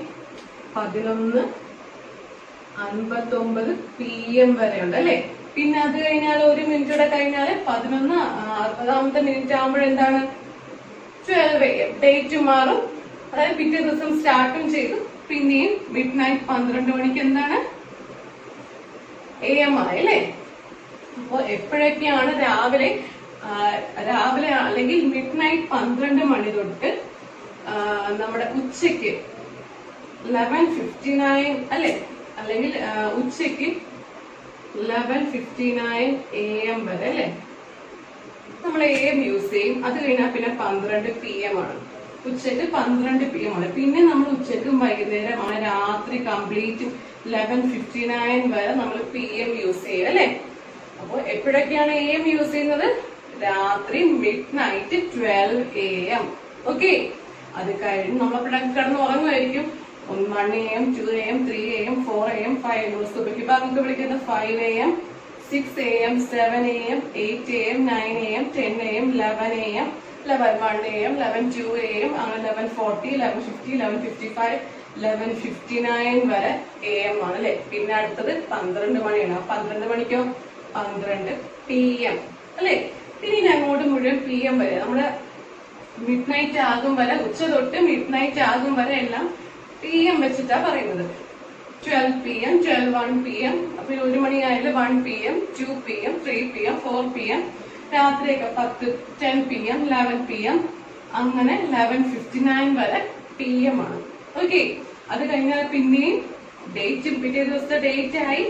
11:59 PM വരെ ഉണ്ട് അല്ലെ? പിന്നെ അത് കഴിഞ്ഞാൽ 1 മിനിറ്റൂടെ കഴിഞ്ഞാല് 11:60 മിനിറ്റ് ആകുമ്പോഴെന്താണ്? 12 AM. ഡേറ്റ് മാറും, അതായത് പിറ്റേ ദിവസം സ്റ്റാർട്ടും ചെയ്തു. പിന്നെയും മിഡ്നൈറ്റ് 12 മണിക്ക് എന്താണ്? AM ആയി അല്ലെ? അപ്പൊ എപ്പോഴൊക്കെയാണ് രാവിലെ അല്ലെങ്കിൽ മിഡ്നൈറ്റ് 12 മണി തൊട്ട് നമ്മുടെ ഉച്ചക്ക് 11:59 അല്ലെ? അല്ലെങ്കിൽ ഉച്ചക്ക് 11:59 AM വരെ അല്ലെ നമ്മൾ AM യൂസ് ചെയ്യും. അത് കഴിഞ്ഞാൽ പിന്നെ 12 PM ആണ്. ഉച്ചക്ക് 12 PM ആണ്. പിന്നെ നമ്മൾ ഉച്ചക്കും വൈകുന്നേരം രാത്രി കംപ്ലീറ്റ് 11:59 വരെ നമ്മൾ PM യൂസ് ചെയ്യും അല്ലെ? അപ്പൊ എപ്പോഴൊക്കെയാണ് AM യൂസ് ചെയ്യുന്നത്? രാത്രി മിഡ്നൈറ്റ് 12 AM. ഓക്കെ, അത് കഴിഞ്ഞ് നമ്മളെപ്പോഴൊക്കെ കിടന്ന് ഉറങ്ങുമായിരിക്കും. 1 AM, 2 AM, 3 AM, 4 AM, 5 AM. സുബഹിക്ക് ബാങ്ക് വിളിക്കുന്നത് 5 AM, 6 AM, 7 AM, 8 AM, 9 AM, 10 AM, 11 AM, 1 AM, 2 AM, അങ്ങനെ 11:40, 11:50, 11:55, 11:59 വരെ AM ആണ് അല്ലെ? പിന്നെ അടുത്തത് 12 മണിയാണ്. 12 മണിക്കോ 12 PM അല്ലെ? പിന്നെ അങ്ങോട്ട് മുഴുവൻ PM വരെ, നമ്മുടെ മിഡ്നൈറ്റ് ആകും വരെ, ഉച്ച തൊട്ട് മിഡ്നൈറ്റ് ആകും വരെ എല്ലാം PM വെച്ചിട്ടാ പറയുന്നത്. 12 PM, 12, 1 PM. അപ്പൊ 1 മണിയായാലും 1 PM, 2 PM, 3 PM, 4 PM. രാത്രിയൊക്കെ 10 PM, 11 PM. അങ്ങനെ 11:59 വരെ PM ആണ്. ഓക്കെ, അത് കഴിഞ്ഞാൽ പിന്നെയും ഡേറ്റ്, പിറ്റേ ദിവസത്തെ ഡേറ്റ് ആയി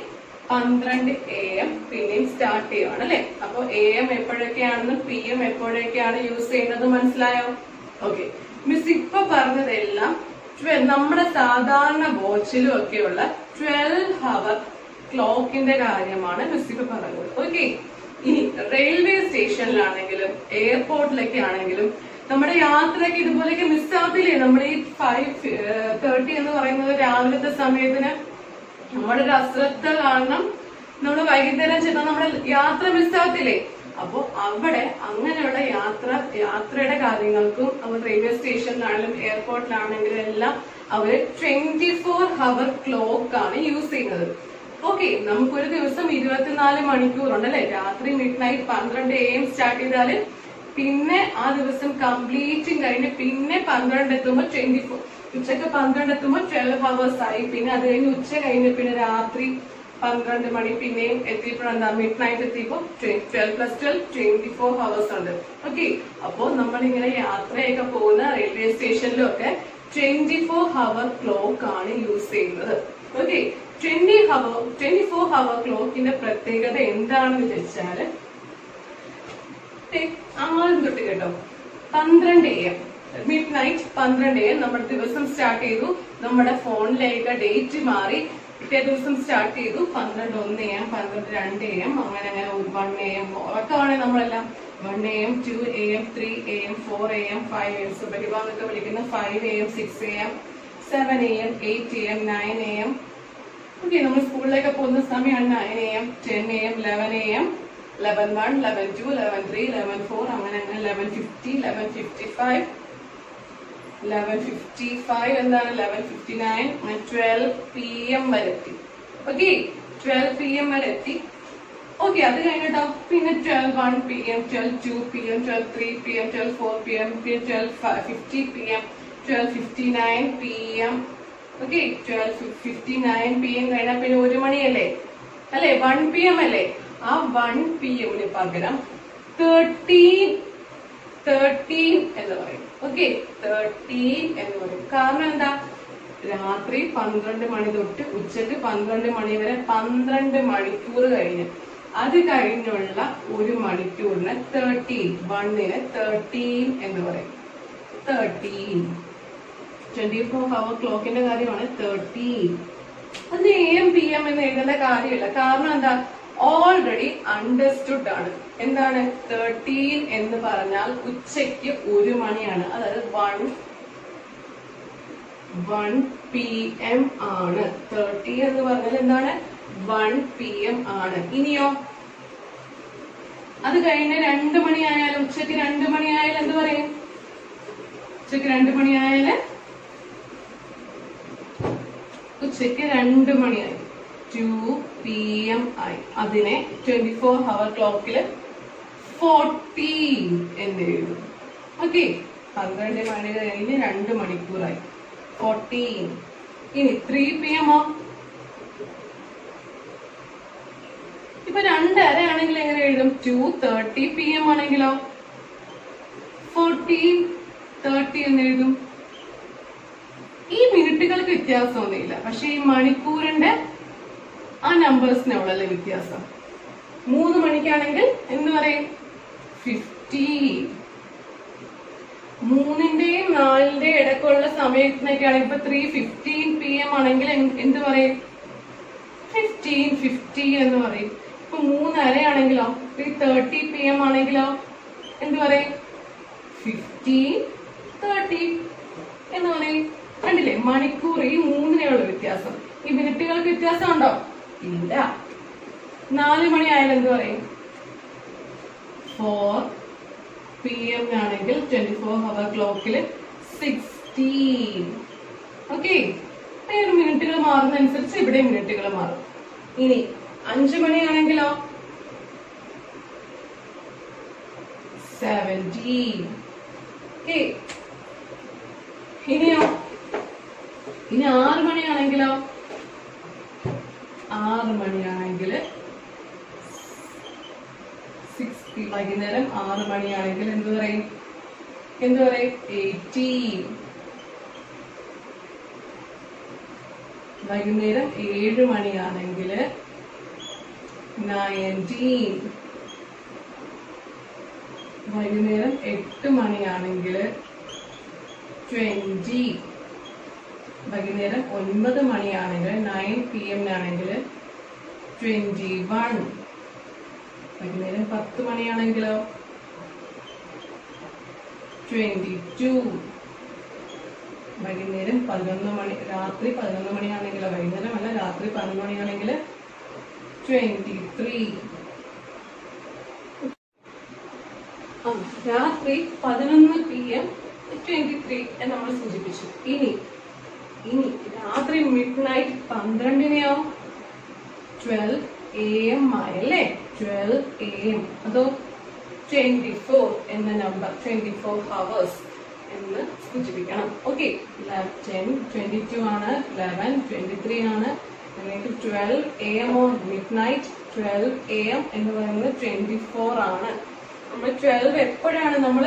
12 AM പിന്നെയും സ്റ്റാർട്ട് ചെയ്യുവാണ് അല്ലെ. അപ്പൊ AM എപ്പോഴൊക്കെയാണെന്നും PM എപ്പോഴൊക്കെയാണ് യൂസ് ചെയ്യുന്നത് മനസ്സിലായോ? ഓക്കെ, മിസ് ഇപ്പൊ പറഞ്ഞതെല്ലാം നമ്മുടെ സാധാരണ വാച്ചിലും ഒക്കെയുള്ള 12 ഹവർ ക്ലോക്കിന്റെ കാര്യമാണ് മിസ് ഇപ്പൊ പറഞ്ഞത്. ഓക്കെ, ഇനി റെയിൽവേ സ്റ്റേഷനിലാണെങ്കിലും എയർപോർട്ടിലൊക്കെ ആണെങ്കിലും നമ്മുടെ യാത്രയ്ക്ക് ഇതുപോലെയൊക്കെ മിസ്സാകത്തില്ലേ? നമ്മുടെ ഈ 5:30 എന്ന് പറയുന്നത് രാവിലത്തെ സമയത്തിന് നമ്മുടെ ഒരു അശ്രദ്ധ കാരണം നമ്മൾ വൈകുന്നേരം ചെന്നാൽ നമ്മുടെ യാത്ര മിസ്സാകത്തില്ലേ? അപ്പൊ അവിടെ അങ്ങനെയുള്ള യാത്രയുടെ കാര്യങ്ങൾക്കും നമ്മൾ റെയിൽവേ സ്റ്റേഷനിലാണെങ്കിലും എയർപോർട്ടിലാണെങ്കിലും എല്ലാം അവര് 24 ഹവർ ക്ലോക്ക് ആണ് യൂസ് ചെയ്യുന്നത്. ഓക്കെ, നമുക്കൊരു ദിവസം 24 മണിക്കൂറുണ്ട് അല്ലെ. രാത്രി മിഡ്നൈറ്റ് 12 AM സ്റ്റാർട്ട് ചെയ്താല് പിന്നെ ആ ദിവസം കംപ്ലീറ്റും കഴിഞ്ഞ് പിന്നെ 12 എത്തുമ്പോൾ 24, ഉച്ചക്ക് 12 എത്തുമ്പോൾ 12 ഹവേഴ്സ് ആയി. പിന്നെ അത് കഴിഞ്ഞ് ഉച്ച കഴിഞ്ഞ് പിന്നെ രാത്രി 12 മണി പിന്നെയും എത്തിയപ്പോഴെന്താ മിഡ് നൈറ്റ് എത്തിയപ്പോ 12+12 24 ഹവേഴ്സ് ഉണ്ട്. ഓക്കെ, അപ്പോ നമ്മളിങ്ങനെ യാത്രയൊക്കെ പോകുന്ന റെയിൽവേ സ്റ്റേഷനിലും ഒക്കെ 24 ഹവർ ക്ലോക്ക് ആണ് യൂസ് ചെയ്യുന്നത്. ഓക്കെ, 24 ഹവർ ക്ലോക്കിന്റെ പ്രത്യേകത എന്താണെന്ന് വെച്ചാല് ആദ്യം തൊട്ട് കേട്ടോ, 12 AM മിഡ് നൈറ്റ് 12 AM നമ്മുടെ ദിവസം സ്റ്റാർട്ട് ചെയ്തു. നമ്മുടെ ഫോണിലേക്ക് ഡേറ്റ് മാറി പിറ്റേ ദിവസം സ്റ്റാർട്ട് ചെയ്തു 12:01 AM, 12:02 AM, അങ്ങനെ 1 AM ഉറക്കമാണ് നമ്മളെല്ലാം. 1 AM, 2 AM, 3 AM, 4 AM, 5 AM. സുബഹിബാന്നൊക്കെ വിളിക്കുന്ന 5 AM, 6 AM, 7 AM, 8 AM, 9 AM. Okay, നമ്മൾ സ്കൂളിലേക്ക് പോകുന്ന സമയമാണ് 9 AM, 10 AM, 11 AM, 11:01, 11:02, 11:03, 11:04, അങ്ങനെ 11:50, 11:55, 11:55 എന്താണ് 11:59, 12 PM വരെ എത്തി. ഓക്കെ, 12 PM വരെ എത്തി. ഓക്കെ, അത് കഴിഞ്ഞിട്ടോ പിന്നെ 12:01 PM, 12:02 PM, 12:03 PM, 12:04 PM, പിന്നെ 12:50 PM, 12:59 PM. ഓക്കെ, 12:59 PM കഴിഞ്ഞാൽ പിന്നെ 1 മണിയല്ലേ അല്ലെ, 1 PM അല്ലേ. ആ 1 PM പകരം 13 എന്ന് പറയും. ഓക്കെ, 13 എന്ന് പറയും. കാരണം എന്താ, രാത്രി 12 മണി തൊട്ട് ഉച്ചക്ക് 12 മണി വരെ 12 മണിക്കൂർ കഴിഞ്ഞ് അത് കഴിഞ്ഞുള്ള 1 മണിക്കൂറിന് 13, 1ന് 13 എന്ന് പറയും. 13 24 ഹവർ ക്ലോക്കിന്റെ കാര്യമാണ് 13. അതിന് AM PM എന്ന് എഴുതേണ്ട കാര്യമില്ല. കാരണം എന്താ, ഓൾറെഡി അണ്ടർസ്റ്റുഡ് ആണ്. എന്താണ് 13 എന്ന് പറഞ്ഞാൽ ഉച്ചയ്ക്ക് 1 മണിയാണ്. അതായത് 1 PM ആണ്. 13 എന്ന് പറഞ്ഞാൽ എന്താണ്, 1 PM ആണ്. ഇനിയോ അത് കഴിഞ്ഞ് 2 മണിയായാലും ഉച്ചയ്ക്ക് 2 മണിയായാലും എന്ത് പറയും? ഉച്ചയ്ക്ക് 2 മണിയായാല് ഉച്ചയ്ക്ക് 2 മണിയായി 2 PM ആയി. അതിനെ 24 ഹവർ ക്ലോക്കില് 14 എന്ന് എഴുതും. ഓക്കെ, 12 മണി കഴിഞ്ഞ് 2 മണിക്കൂറായി 14. ഇനി 3 PM ഇപ്പൊ 2:30 ആണെങ്കിൽ എങ്ങനെ എഴുതും? 2:30 PM ആണെങ്കിലോ 14:30 എന്ന് എഴുതും. ഈ മിനിറ്റുകൾക്ക് വ്യത്യാസമൊന്നുമില്ല, പക്ഷെ ഈ മണിക്കൂറിന്റെ ആ നമ്പേഴ്സിനുള്ളല്ലേ വ്യത്യാസം. 3 മണിക്കാണെങ്കിൽ എന്ത് പറയും? 15. 3ന്റെയും 4ന്റെയും ഇടയ്ക്കുള്ള സമയത്തിനൊക്കെയാണ് ഇപ്പൊ 3:15 PM ആണെങ്കിൽ എന്ത് പറയും? 15:50 എന്ന് പറയും. ഇപ്പൊ 3:30 ആണെങ്കിലോ 3:30 PM ആണെങ്കിലോ എന്ത് പറയും? 15:30 എന്ന് പറയും. കണ്ടില്ലേ, മണിക്കൂർ ഈ 3നുള്ള വ്യത്യാസം. ഈ മിനിറ്റുകൾക്ക് വ്യത്യാസം ഉണ്ടോ? ഇല്ല. 4 മണി ആയാലും എന്ത് പറയും? 4 PM ആണെങ്കിൽ 24 ഹവർ ക്ലോക്കിൽ 16. ഓക്കെ, മിനിറ്റുകൾ മാറുന്നതനുസരിച്ച് ഇവിടെ മിനിറ്റുകൾ മാറും. ഇനി 5 മണിയാണെങ്കിലോ 17. ഓക്കെ, ഇനിയോ ഇനി 6 മണിയാണെങ്കിലോ, 6 മണിയാണെങ്കിൽ വൈകുന്നേരം 6 മണിയാണെങ്കിൽ എന്ത് പറയും? 18. വൈകുന്നേരം 7 മണിയാണെങ്കിൽ 19. വൈകുന്നേരം 8 മണിയാണെങ്കിൽ 20. വൈകുന്നേരം 9 മണിയാണെങ്കിൽ 9 PM ആണെങ്കിൽ 21. വൈകുന്നേരം 10 മണിയാണെങ്കിലോ 22. വൈകുന്നേരം 11 മണി, രാത്രി 11 മണിയാണെങ്കിലോ, വൈകുന്നേരം അല്ല രാത്രി 11 മണിയാണെങ്കിൽ 23. രാത്രി 11 PM 23 എന്ന് നമ്മൾ സൂചിപ്പിച്ചു. ഇനി രാത്രി മിഡ് നൈറ്റ് 12 12 AM ആയല്ലേ? 12 AM. അതോ 24 എന്ന നമ്പർ, 24 hours എന്ന് സൂചിപ്പിക്കണം. ഓക്കെ, 10, 22 ആണ്, 11, 23 ആണ്, അല്ലെങ്കിൽ 12 AM or mid night 12 AM എന്ന് പറയുന്നത് 24 ആണ്. നമ്മൾ 12 എപ്പോഴാണ് നമ്മൾ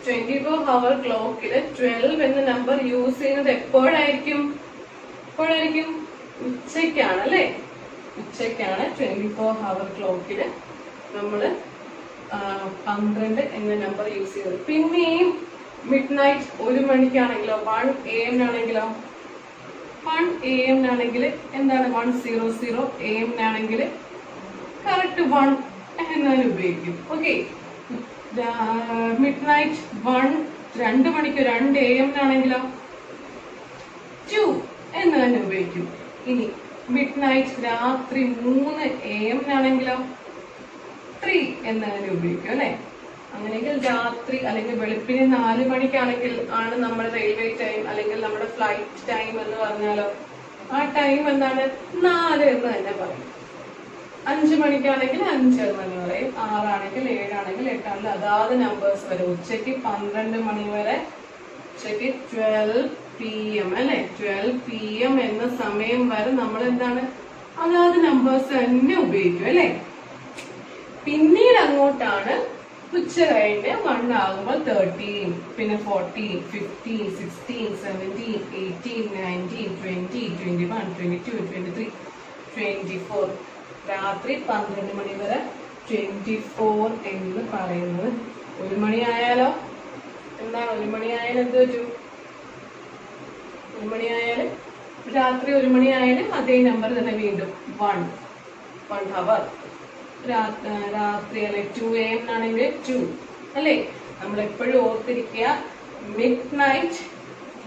24 hour ക്ലോക്കില് 12 എന്ന നമ്പർ യൂസ് ചെയ്യുന്നത്? എപ്പോഴായിരിക്കും? ഉച്ചയ്ക്കാണ് അല്ലേ? ഉച്ചയ്ക്കാണ് 24 hour ക്ലോക്കില് നമ്മള് 12 എന്ന നമ്പർ യൂസ് ചെയ്തത്. പിന്നെയും മിഡ് നൈറ്റ് 1 മണിക്കാണെങ്കിലോ, 1 AM ആണെങ്കിലോ, 1 AM ആണെങ്കിൽ എന്താണ്? 100 AM ആണെങ്കിൽ കറക്റ്റ് 1 എന്നാണ് ഉപയോഗിക്കും. ഓക്കെ, മിഡ് നൈറ്റ് 2 മണിക്ക് 2 AM ആണെങ്കിലോ 2 എന്ന് തന്നെ ഉപയോഗിക്കും. ഇനി മിഡ് നൈറ്റ് രാത്രി 3 AM ആണെങ്കിലോ 3 എന്ന് തന്നെ ഉപയോഗിക്കും അല്ലെ? അങ്ങനെയെങ്കിൽ രാത്രി അല്ലെങ്കിൽ വെളുപ്പിന് 4 മണിക്കാണെങ്കിൽ ആണ് നമ്മുടെ റെയിൽവേ ടൈം അല്ലെങ്കിൽ നമ്മുടെ ഫ്ലൈറ്റ് ടൈം എന്ന് പറഞ്ഞാലോ, ആ ടൈം എന്താണ്? 4 എന്ന് തന്നെ പറയും. 5 മണിക്കാണെങ്കിൽ 5 എന്ന് പറയും. 6 ആണെങ്കിൽ 7 ആണെങ്കിൽ 8 ആണെങ്കിൽ അതാത് നമ്പേഴ്സ് വരെ. ഉച്ചയ്ക്ക് 12 മണി വരെ, ഉച്ചയ്ക്ക് 12 PM അല്ലെ? 12 PM എന്ന സമയം വരെ നമ്മൾ എന്താണ്? അതാത് നമ്പേഴ്സ് തന്നെ ഉപയോഗിക്കും അല്ലെ? പിന്നീട് അങ്ങോട്ടാണ് ഉച്ച കഴിഞ്ഞ് 1 ആകുമ്പോൾ 13, പിന്നെ 14, 15, 16, 17, 18, 19, 20, 21, 22, 23, 24. രാത്രി 12 മണി വരെ 24 എന്ന് പറയുന്നത്. 1 മണിയായാലോ എന്താണ്? 1 മണിയായാലും എന്ത് പറ്റും? 1 മണിയായാലും രാത്രി 1 മണിയായാലും അതേ നമ്പർ തന്നെ വീണ്ടും 1 hour. രാത്രി അല്ലെ 2 AM ആണെങ്കിൽ 2 അല്ലെ? നമ്മൾ എപ്പോഴും ഓർത്തിരിക്കുക മിഡ് നൈറ്റ്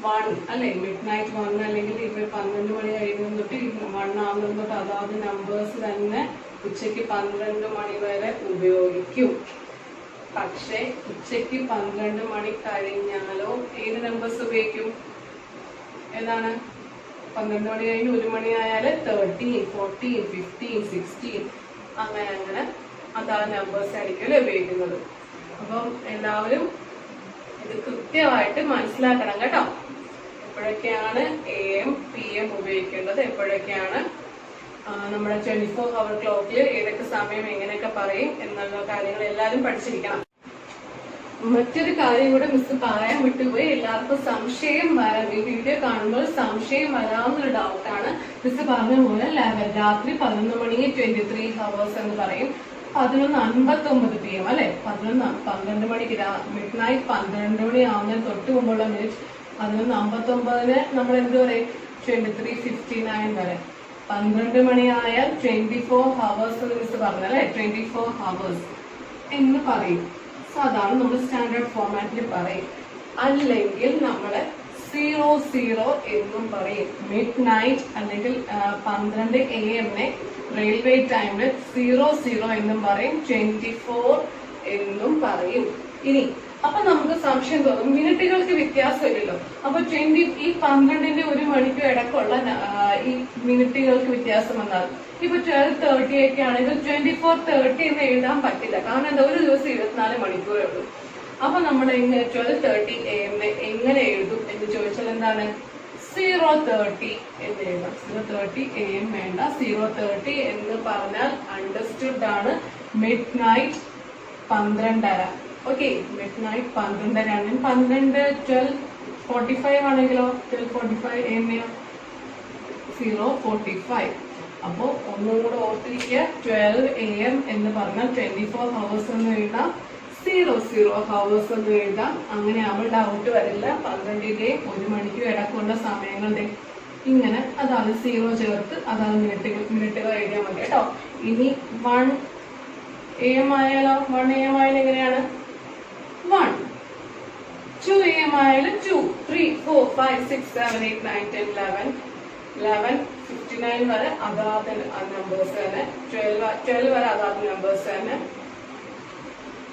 1 അല്ലെ? മിഡ് നൈറ്റ് 1 അല്ലെങ്കിൽ ഇപ്പൊ 12 മണി കഴിയുന്ന തൊട്ട് 1 ആകുന്ന തൊട്ട് അതാത് നമ്പേഴ്സ് തന്നെ ഉച്ചയ്ക്ക് 12 മണി വരെ ഉപയോഗിക്കും. പക്ഷെ ഉച്ചയ്ക്ക് 12 മണി കഴിഞ്ഞാലോ ഏത് നമ്പേഴ്സ് ഉപയോഗിക്കും? എന്താണ്? 12 മണി കഴിഞ്ഞ് 1 മണിയായാല് 13, 14, 15, 16 അങ്ങനെ അതാ നമ്പേഴ്സ് ആയിരിക്കും ഉപയോഗിക്കുന്നത്. അപ്പം എല്ലാവരും ഇത് കൃത്യമായിട്ട് മനസ്സിലാക്കണം കേട്ടോ. എപ്പോഴൊക്കെയാണ് AM PM ഉപയോഗിക്കേണ്ടത്, എപ്പോഴൊക്കെയാണ് നമ്മുടെ 24 hour ക്ലോക്കിൽ ഏതൊക്കെ സമയം എങ്ങനെയൊക്കെ പറയും എന്നുള്ള കാര്യങ്ങൾ എല്ലാവരും പഠിച്ചിരിക്കണം. മറ്റൊരു കാര്യം കൂടെ മിസ് പറയാൻ വിട്ടുപോയി. എല്ലാവർക്കും സംശയം വരാം, ഈ വീഡിയോ കാണുമ്പോൾ സംശയം വരാവുന്നൊരു ഡൗട്ടാണ്. മിസ് പറഞ്ഞ പോലെ രാത്രി 11 മണി 23 hours എന്ന് പറയും. 11:59 PM അല്ലെ? 12 മണിക്ക് മിഡ് നൈറ്റ് 12 മണി ആവുന്നതിന് തൊട്ട് മുമ്പുള്ള മിനിറ്റ് 11:59 നമ്മൾ എന്ത് പറയും? 23:59 വരെ. 12 മണിയായാൽ 24 hours എന്ന് മിസ് പറഞ്ഞല്ലേ? 24 hours എന്ന് പറയും. അതാണ് നമ്മൾ സ്റ്റാൻഡേർഡ് ഫോർമാറ്റിൽ പറയും. അല്ലെങ്കിൽ നമ്മള് 00 എന്നും പറയും. മിഡ് നൈറ്റ് അല്ലെങ്കിൽ 12 AM റെയിൽവേ ടൈമില് 00 എന്നും പറയും, 24 എന്നും പറയും. ഇനി അപ്പൊ നമുക്ക് സംശയം തോന്നും, മിനിറ്റുകൾക്ക് വ്യത്യാസമില്ലല്ലോ. അപ്പൊ ഈ 12ന്റെ 1 മണിക്കും ഇടക്കുള്ള ഈ മിനിറ്റുകൾക്ക് വ്യത്യാസം വന്നാൽ ഇപ്പൊ 12:30 ഒക്കെ ആണെങ്കിൽ 24:30 എന്ന് എഴുതാൻ പറ്റില്ല. കാരണം എന്താ? ഒരു ദിവസം 24 മണിക്കൂറേ ഉള്ളൂ. അപ്പൊ നമ്മൾ 12:30 AM എങ്ങനെ എഴുതും എന്ന് ചോദിച്ചാൽ എന്താണ്? 0:30 എന്ന് എഴുതാം. 0:30 AM വേണ്ട, 0:30 എന്ന് പറഞ്ഞാൽ അണ്ടർസ്റ്റുഡ് ആണ്. Mid night 12:30. Okay, mid night 12:30 ആണ്. 12:45 ആണെങ്കിലോ 12:45 AM 0:45. അപ്പോ ഒന്നും കൂടെ ഓർത്തിരിക്കുക, 12 AM എന്ന് പറഞ്ഞാൽ 24 hours എന്ന് എഴുതാം, 00 hours എന്ന് എഴുതാം. അങ്ങനെ ആവുമ്പോൾ ഡൗട്ട് വരില്ല. 12ന്റെ 1 മണിക്കും ഇടക്കുള്ള സമയങ്ങളുടെ ഇങ്ങനെ അതാണ് 0 ചേർത്ത് അതാണ് മിനിറ്റുകൾ എഴുതിയാൽ മതി കേട്ടോ. ഇനി 1 AM ആയാലോ, 1 AM ആയാലും എങ്ങനെയാണ് 1, 2 AM ആയാലും 2, 3, 4, 5, 6, 7, 8, 9, 10, 11:59 വരെ അതാത് നമ്പേഴ്സ് തന്നെ, 12 വരെ അതാത് നമ്പേഴ്സ് തന്നെ.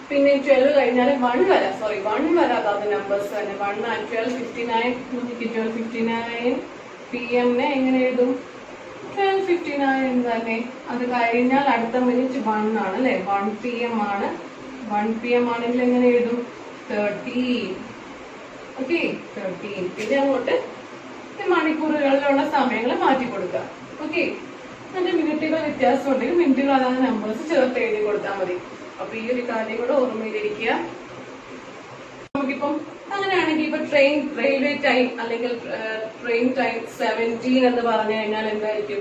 പിന്നെ 12 കഴിഞ്ഞാൽ 1 വരെ അതാത് നമ്പേഴ്സ് തന്നെ. 1 and 12:59 12:59 PM എങ്ങനെ എഴുതും 12:59 തന്നെ. അത് കഴിഞ്ഞാൽ അടുത്ത മിനിറ്റ് 1 ആണ് അല്ലെ, 1 PM ആണ്. 1 PM ആണെങ്കിൽ എങ്ങനെ എഴുതും 13. ഓക്കെ, 13. പിന്നെ അങ്ങോട്ട് മണിക്കൂറുകളിലുള്ള സമയങ്ങൾ മാറ്റി കൊടുക്കുക. ഓക്കെ, അതിന്റെ മിനിറ്റുകൾ വ്യത്യാസം ഉണ്ടെങ്കിൽ മിനിറ്റുകൾ അതായത് നമ്പേഴ്സ് ചേർത്ത് എഴുതി കൊടുത്താൽ മതി. അപ്പൊ ഈ ഒരു കാര്യം കൂടെ ഓർമ്മയിലിരിക്കുക. നമുക്കിപ്പം അങ്ങനെയാണെങ്കിൽ ഇപ്പൊ റെയിൽവേ ടൈം അല്ലെങ്കിൽ ട്രെയിൻ ടൈം 17 എന്ന് പറഞ്ഞു കഴിഞ്ഞാൽ എന്തായിരിക്കും,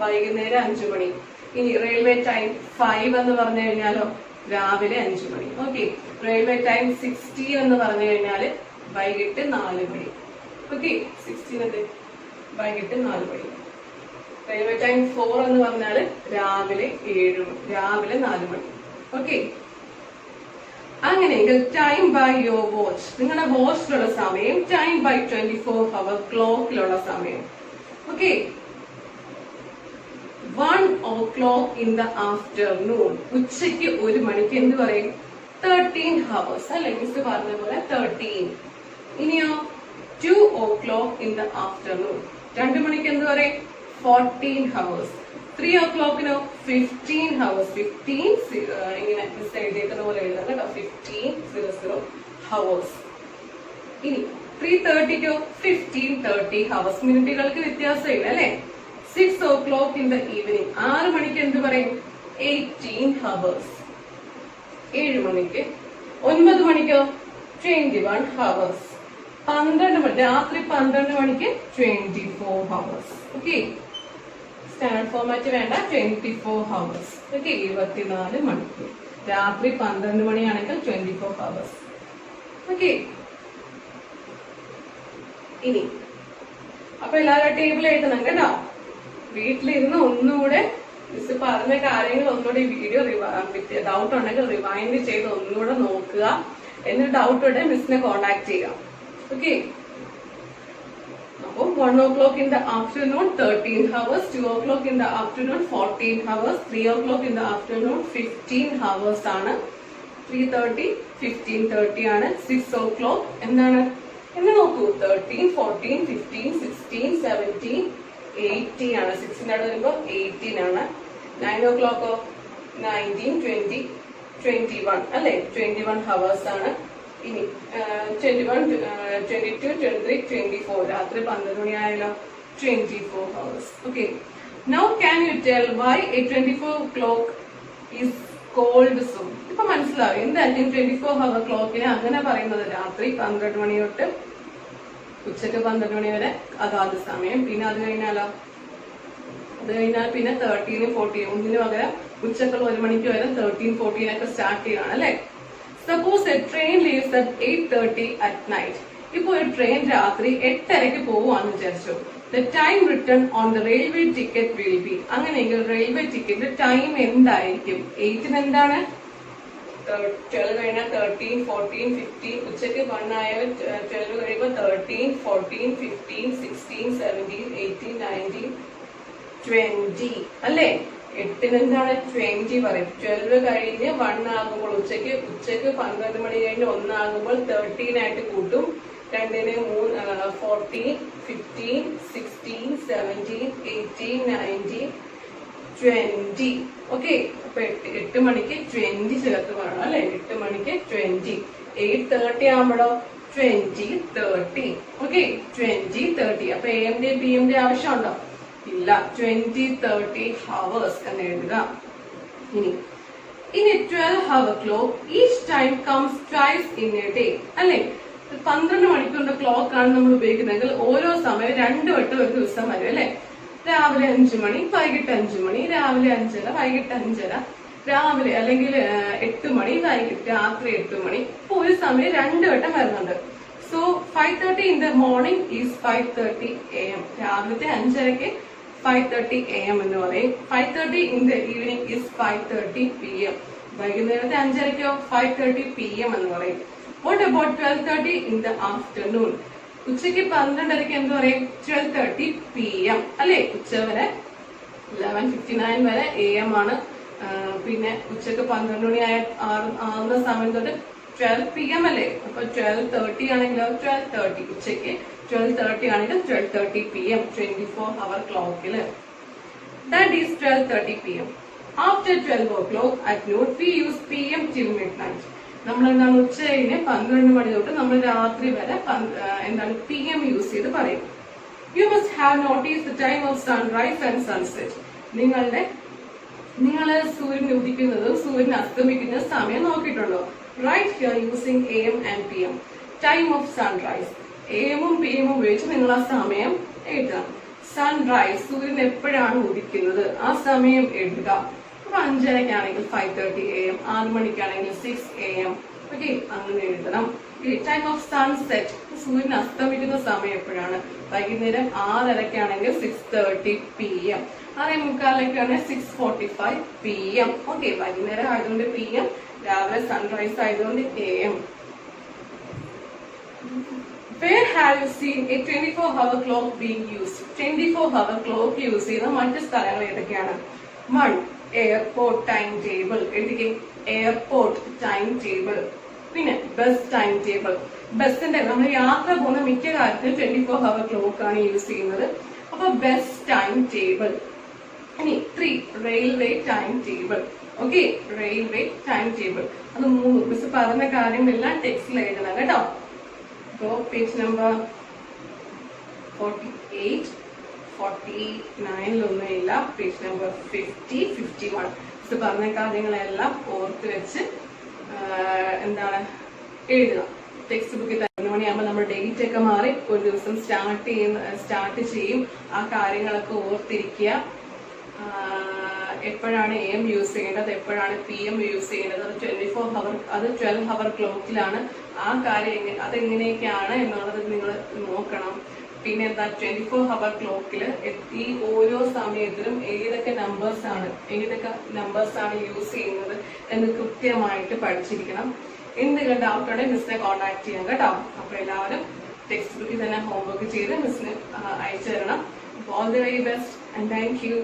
വൈകുന്നേരം 5 മണി. ഇനി റെയിൽവേ ടൈം 5 എന്ന് പറഞ്ഞു കഴിഞ്ഞാലോ രാവിലെ 5 മണി. ഓക്കെ, റെയിൽവേ ടൈം 16 എന്ന് പറഞ്ഞു കഴിഞ്ഞാൽ വൈകിട്ട് 4 മണി. ഓക്കെ, 16 വൈകിട്ട് 4 മണി. റെയിൽവേ ടൈം 4 എന്ന് പറഞ്ഞാൽ രാവിലെ 4 മണി. ഓക്കെ, അങ്ങനെയെങ്കിൽ ടൈം ബൈ യുവർ വാച്ച്, നിങ്ങളുടെ വാച്ചിലുള്ള സമയം, ടൈം ബൈ 24 hour ക്ലോക്കിലുള്ള സമയം. Okay, 1 o'clock in the afternoon, ഉച്ചയ്ക്ക് 1 മണിക്ക് എന്ത് പറയും 13 hours അല്ലെ, മിസ് പറഞ്ഞ പോലെ 13. ഇനിയോ 2 o'clock in the afternoon, 2 മണിക്ക് എന്ത് പറയും 14 hours. 3 o'clockനോ 15 hours. 15 ഇങ്ങനെ മിസ് എഴുതിയേക്കുന്ന പോലെ എഴുതാം കേട്ടോ, 15:00 hours. ഇനി 3:30ക്കോ 15:30 hours. മിനിറ്റുകൾക്ക് വ്യത്യാസമില്ല അല്ലെ. 6 o'clock in the evening, 6 മണിക്ക് എന്ത് പറയും 18 hours. 7 മണിക്ക്. 9 മണിക്കോ 21 hours. 12 മണി, രാത്രി 12 മണിക്ക് 24 hours. ഓക്കെ, സ്റ്റാൻഡേർഡ് ഫോർമാറ്റ് വേണ്ട, 24 hours. ഓക്കെ, 24 മണിക്കൂർ. രാത്രി 12 മണിയാണെങ്കിൽ 24 hours. ഓക്കെ, ഇനി അപ്പൊ എല്ലാവരും ടേബിൾ എഴുതണം കേട്ടോ. വീട്ടിലിരുന്ന് ഒന്നുകൂടെ മിസ് പറഞ്ഞ കാര്യങ്ങൾ ഒന്നുകൂടെ വീഡിയോ ഡൗട്ട് ഉണ്ടെങ്കിൽ റിവൈൻഡ് ചെയ്ത് ഒന്നുകൂടെ നോക്കുക. എന്നിട്ട് ഡൗട്ട് ഉണ്ടെങ്കിൽ മിസ്സിനെ കോണ്ടാക്ട് ചെയ്യാം. ഓക്കെ, അപ്പോൾ 1 o'clock in the afternoon 13 hours, 2 o'clock in the afternoon 14 hours, 3 o'clock in the afternoon 15 hours ആണ്. 3:30 15:30 ആണ്. 6 o'clock എന്താണ് എന്ന് നോക്കൂ, 13 14 15 16 17 18 ആണ്. 6ന്റെ അവിടെ വരുമ്പോ 18 ആണ്. 9 o'clock 19 20 21 അല്ലെ, 21 hours ആണ്. ഇനി 21 22 23 24, രാത്രി 12 മണിയായാലോ 24 hours. Okay, now can you tell why a 24 clock is called so? ഇപ്പൊ മനസ്സിലാവും എന്തായിരിക്കും 24 hour ക്ലോക്കിനെ അങ്ങനെ പറയുന്നത്. രാത്രി 12 മണി തൊട്ട് ഉച്ചക്ക് 12 മണി വരെ അതാത് സമയം. പിന്നെ അത് കഴിഞ്ഞാൽ പിന്നെ 13 14, ഒന്നിനു പകരം ഉച്ചക്കുള്ള 1 മണിക്ക് വരെ 13 14 ഒക്കെ സ്റ്റാർട്ട് ചെയ്യണം അല്ലെ. Suppose a train leaves at 8:30 at night. ഇപ്പൊ ഒരു ട്രെയിൻ രാത്രി 8:30 പോവാന്ന് വിചാരിച്ചു. The time written on the railway ticket will be. അങ്ങനെയെങ്കിൽ റെയിൽവേ ടിക്കറ്റ് ടൈം എന്തായിരിക്കും? 8 എന്താണ് 12 കഴിഞ്ഞാൽ 13 14 15, ഉച്ചക്ക് 1 ആയാൽ 12 കഴിയുമ്പോൾ 13 14 15 16 17 18 19 20 അല്ലേ. 8 എന്താണ് 20 പറയും. 12 കഴിഞ്ഞ് 1 ആകുമ്പോൾ ഉച്ചക്ക് 12 മണി കഴിഞ്ഞ് 1 ആകുമ്പോൾ 13 ആയിട്ട് കൂട്ടും. 2ന് 14 15 16 17 18 19 20. ഓക്കെ, അപ്പൊ 8 മണിക്ക് 20 ചേർത്ത് പറയണം അല്ലെ. 8 മണിക്ക് 20. 8:30 ആകുമ്പോഴോ 20:30. ഓക്കെ, 20:30. അപ്പൊ AM ന്റെ PM ന്റെ ആവശ്യമുണ്ടോ? ഇല്ല. 20:30 hours എന്ന് എഴുതുക. ഇനി 12-hour clock, each time comes twice in a day. അല്ലെ, 12 മണിക്കൂറിന്റെ ക്ലോക്ക് ആണ് നമ്മൾ ഉപയോഗിക്കുന്നതെങ്കിൽ ഓരോ സമയം 2 വട്ടം ഒരു ദിവസം വരും അല്ലെ. രാവിലെ 5 മണി, വൈകിട്ട് 5 മണി, രാവിലെ 5:30, വൈകിട്ട് 5:30, രാവിലെ അല്ലെങ്കിൽ 8 മണി, വൈകിട്ട് രാത്രി 8 മണി. ഇപ്പൊ ഒരു സമയം 2 വട്ടം വരുന്നുണ്ട്. So 5:30 in the morning is 5:30 AM. രാവിലത്തെ 5:30 5:30 AM എന്ന് പറയും. 5:30 in the evening is 5:30 PM. വൈകുന്നേരത്തെ 5:30 5:30 PM എന്ന് പറയും. What about 12:30 in the afternoon? ഉച്ചയ്ക്ക് 12:30 എന്ത് പറയും? 12:30 PM അല്ലെ. ഉച്ചവരെ 11:59 വരെ AM ആണ്. പിന്നെ ഉച്ചക്ക് 12 മണി ആവുന്ന സമയം തൊട്ട് 12 PM അല്ലേ. അപ്പൊ 12:30 ആണെങ്കിലോ 12:30 ഉച്ചയ്ക്ക്, 12:30 ആണെങ്കിൽ 12:30 PM, 24-hour ക്ലോക്കില്. That is 12:30 PM. After 12 o'clock at noon, we use PM till midnight. നമ്മൾ എന്താണ് ഉച്ച കഴിഞ്ഞ് 12 മണി തൊട്ട് നമ്മൾ രാത്രി വരെ എന്താണ് PM യൂസ് ചെയ്ത് പറയും. You must have noticed the time of sunrise and sunset. നിങ്ങൾ സൂര്യൻ ഉദിക്കുന്നതും സൂര്യൻ അസ്തമിക്കുന്ന സമയം നോക്കിയിട്ടുണ്ടോ? Right here using AM and PM. Time of sunrise. AM ഉം PM ഉം ഉപയോഗിച്ച് നിങ്ങൾ ആ സമയം എഴുതണം. സൺറൈസ്, സൂര്യൻ എപ്പോഴാണ് ഉദിക്കുന്നത് ആ സമയം എഴുതുക. അപ്പൊ 5:30 5:30 AM, 6 മണിക്കാണെങ്കിൽ 6 AM. ഓക്കെ, അങ്ങനെ എഴുതണം. ടൈം ഓഫ് സൺസെറ്റ്, സൂര്യൻ അസ്തമിക്കുന്ന സമയം എപ്പോഴാണ്? വൈകുന്നേരം 6:30 6:30 PM, 6:45 6:45 PM. ഓക്കെ, വൈകുന്നേരം ആയതുകൊണ്ട് PM, രാവിലെ സൺറൈസ് ആയതുകൊണ്ട് AM. Where have you seen a 24-hour clock being used? 24-hour clock use ചെയ്യുന്ന മറ്റ് സ്ഥലങ്ങൾ ഏതൊക്കെയാണ്? 1. Airport time table. എഴുതിക്കേ, എയർപോർട്ട് ടൈം ടേബിൾ. പിന്നെ ബസ് ടൈം ടേബിൾ. ബസ്സിന്റെ നമ്മൾ യാത്ര പോകുന്ന മിക്ക കാര്യത്തിലും 24-hour ക്ലോക്ക് ആണ് യൂസ് ചെയ്യുന്നത്. അപ്പൊ ബസ് ടൈം ടേബിൾ. ഇനി 3. Railway time table. Okay, railway time table. അത് 3 മിസ് പറഞ്ഞ കാര്യങ്ങളെല്ലാം ടെക്സ്റ്റിൽ എഴുതണം കേട്ടോ. So page number 48, 49 ഒന്നുമില്ല. പേജ് നമ്പർ 50, 51 ഇത് പറഞ്ഞ കാര്യങ്ങളെല്ലാം ഓർത്ത് വെച്ച് എന്താണ് എഴുതുക. ടെക്സ്റ്റ് ബുക്കിൽ 3 മണിയാകുമ്പോൾ നമ്മൾ ഡേറ്റ് ഒക്കെ മാറി ഒരു ദിവസം സ്റ്റാർട്ട് ചെയ്യും. ആ കാര്യങ്ങളൊക്കെ ഓർത്തിരിക്കുക. എപ്പോഴാണ് AM യൂസ് ചെയ്യേണ്ടത്, എപ്പോഴാണ് PM യൂസ് ചെയ്യേണ്ടത്, അത് 24-hour, അത് 12-hour ക്ലോക്കിലാണ്. ആ കാര്യം അതെങ്ങനെയൊക്കെയാണ് എന്നുള്ളത് നിങ്ങൾ നോക്കണം. പിന്നെ എന്താ 24-hour ക്ലോക്കിൽ ഈ ഓരോ സമയത്തിലും ഏതൊക്കെ നമ്പേഴ്സ് ആണ് യൂസ് ചെയ്യുന്നത് എന്ന് കൃത്യമായിട്ട് പഠിച്ചിരിക്കണം. എന്തെങ്കിലും ഡൗട്ട് ഉണ്ടെങ്കിൽ മിസ്സിനെ കോൺടാക്ട് ചെയ്യാം കേട്ടോ. അപ്പൊ എല്ലാവരും ടെക്സ്റ്റ് ബുക്കിൽ തന്നെ ഹോംവർക്ക് ചെയ്ത് മിസ്സിന് അയച്ചു തരണം. All the very best and thank you.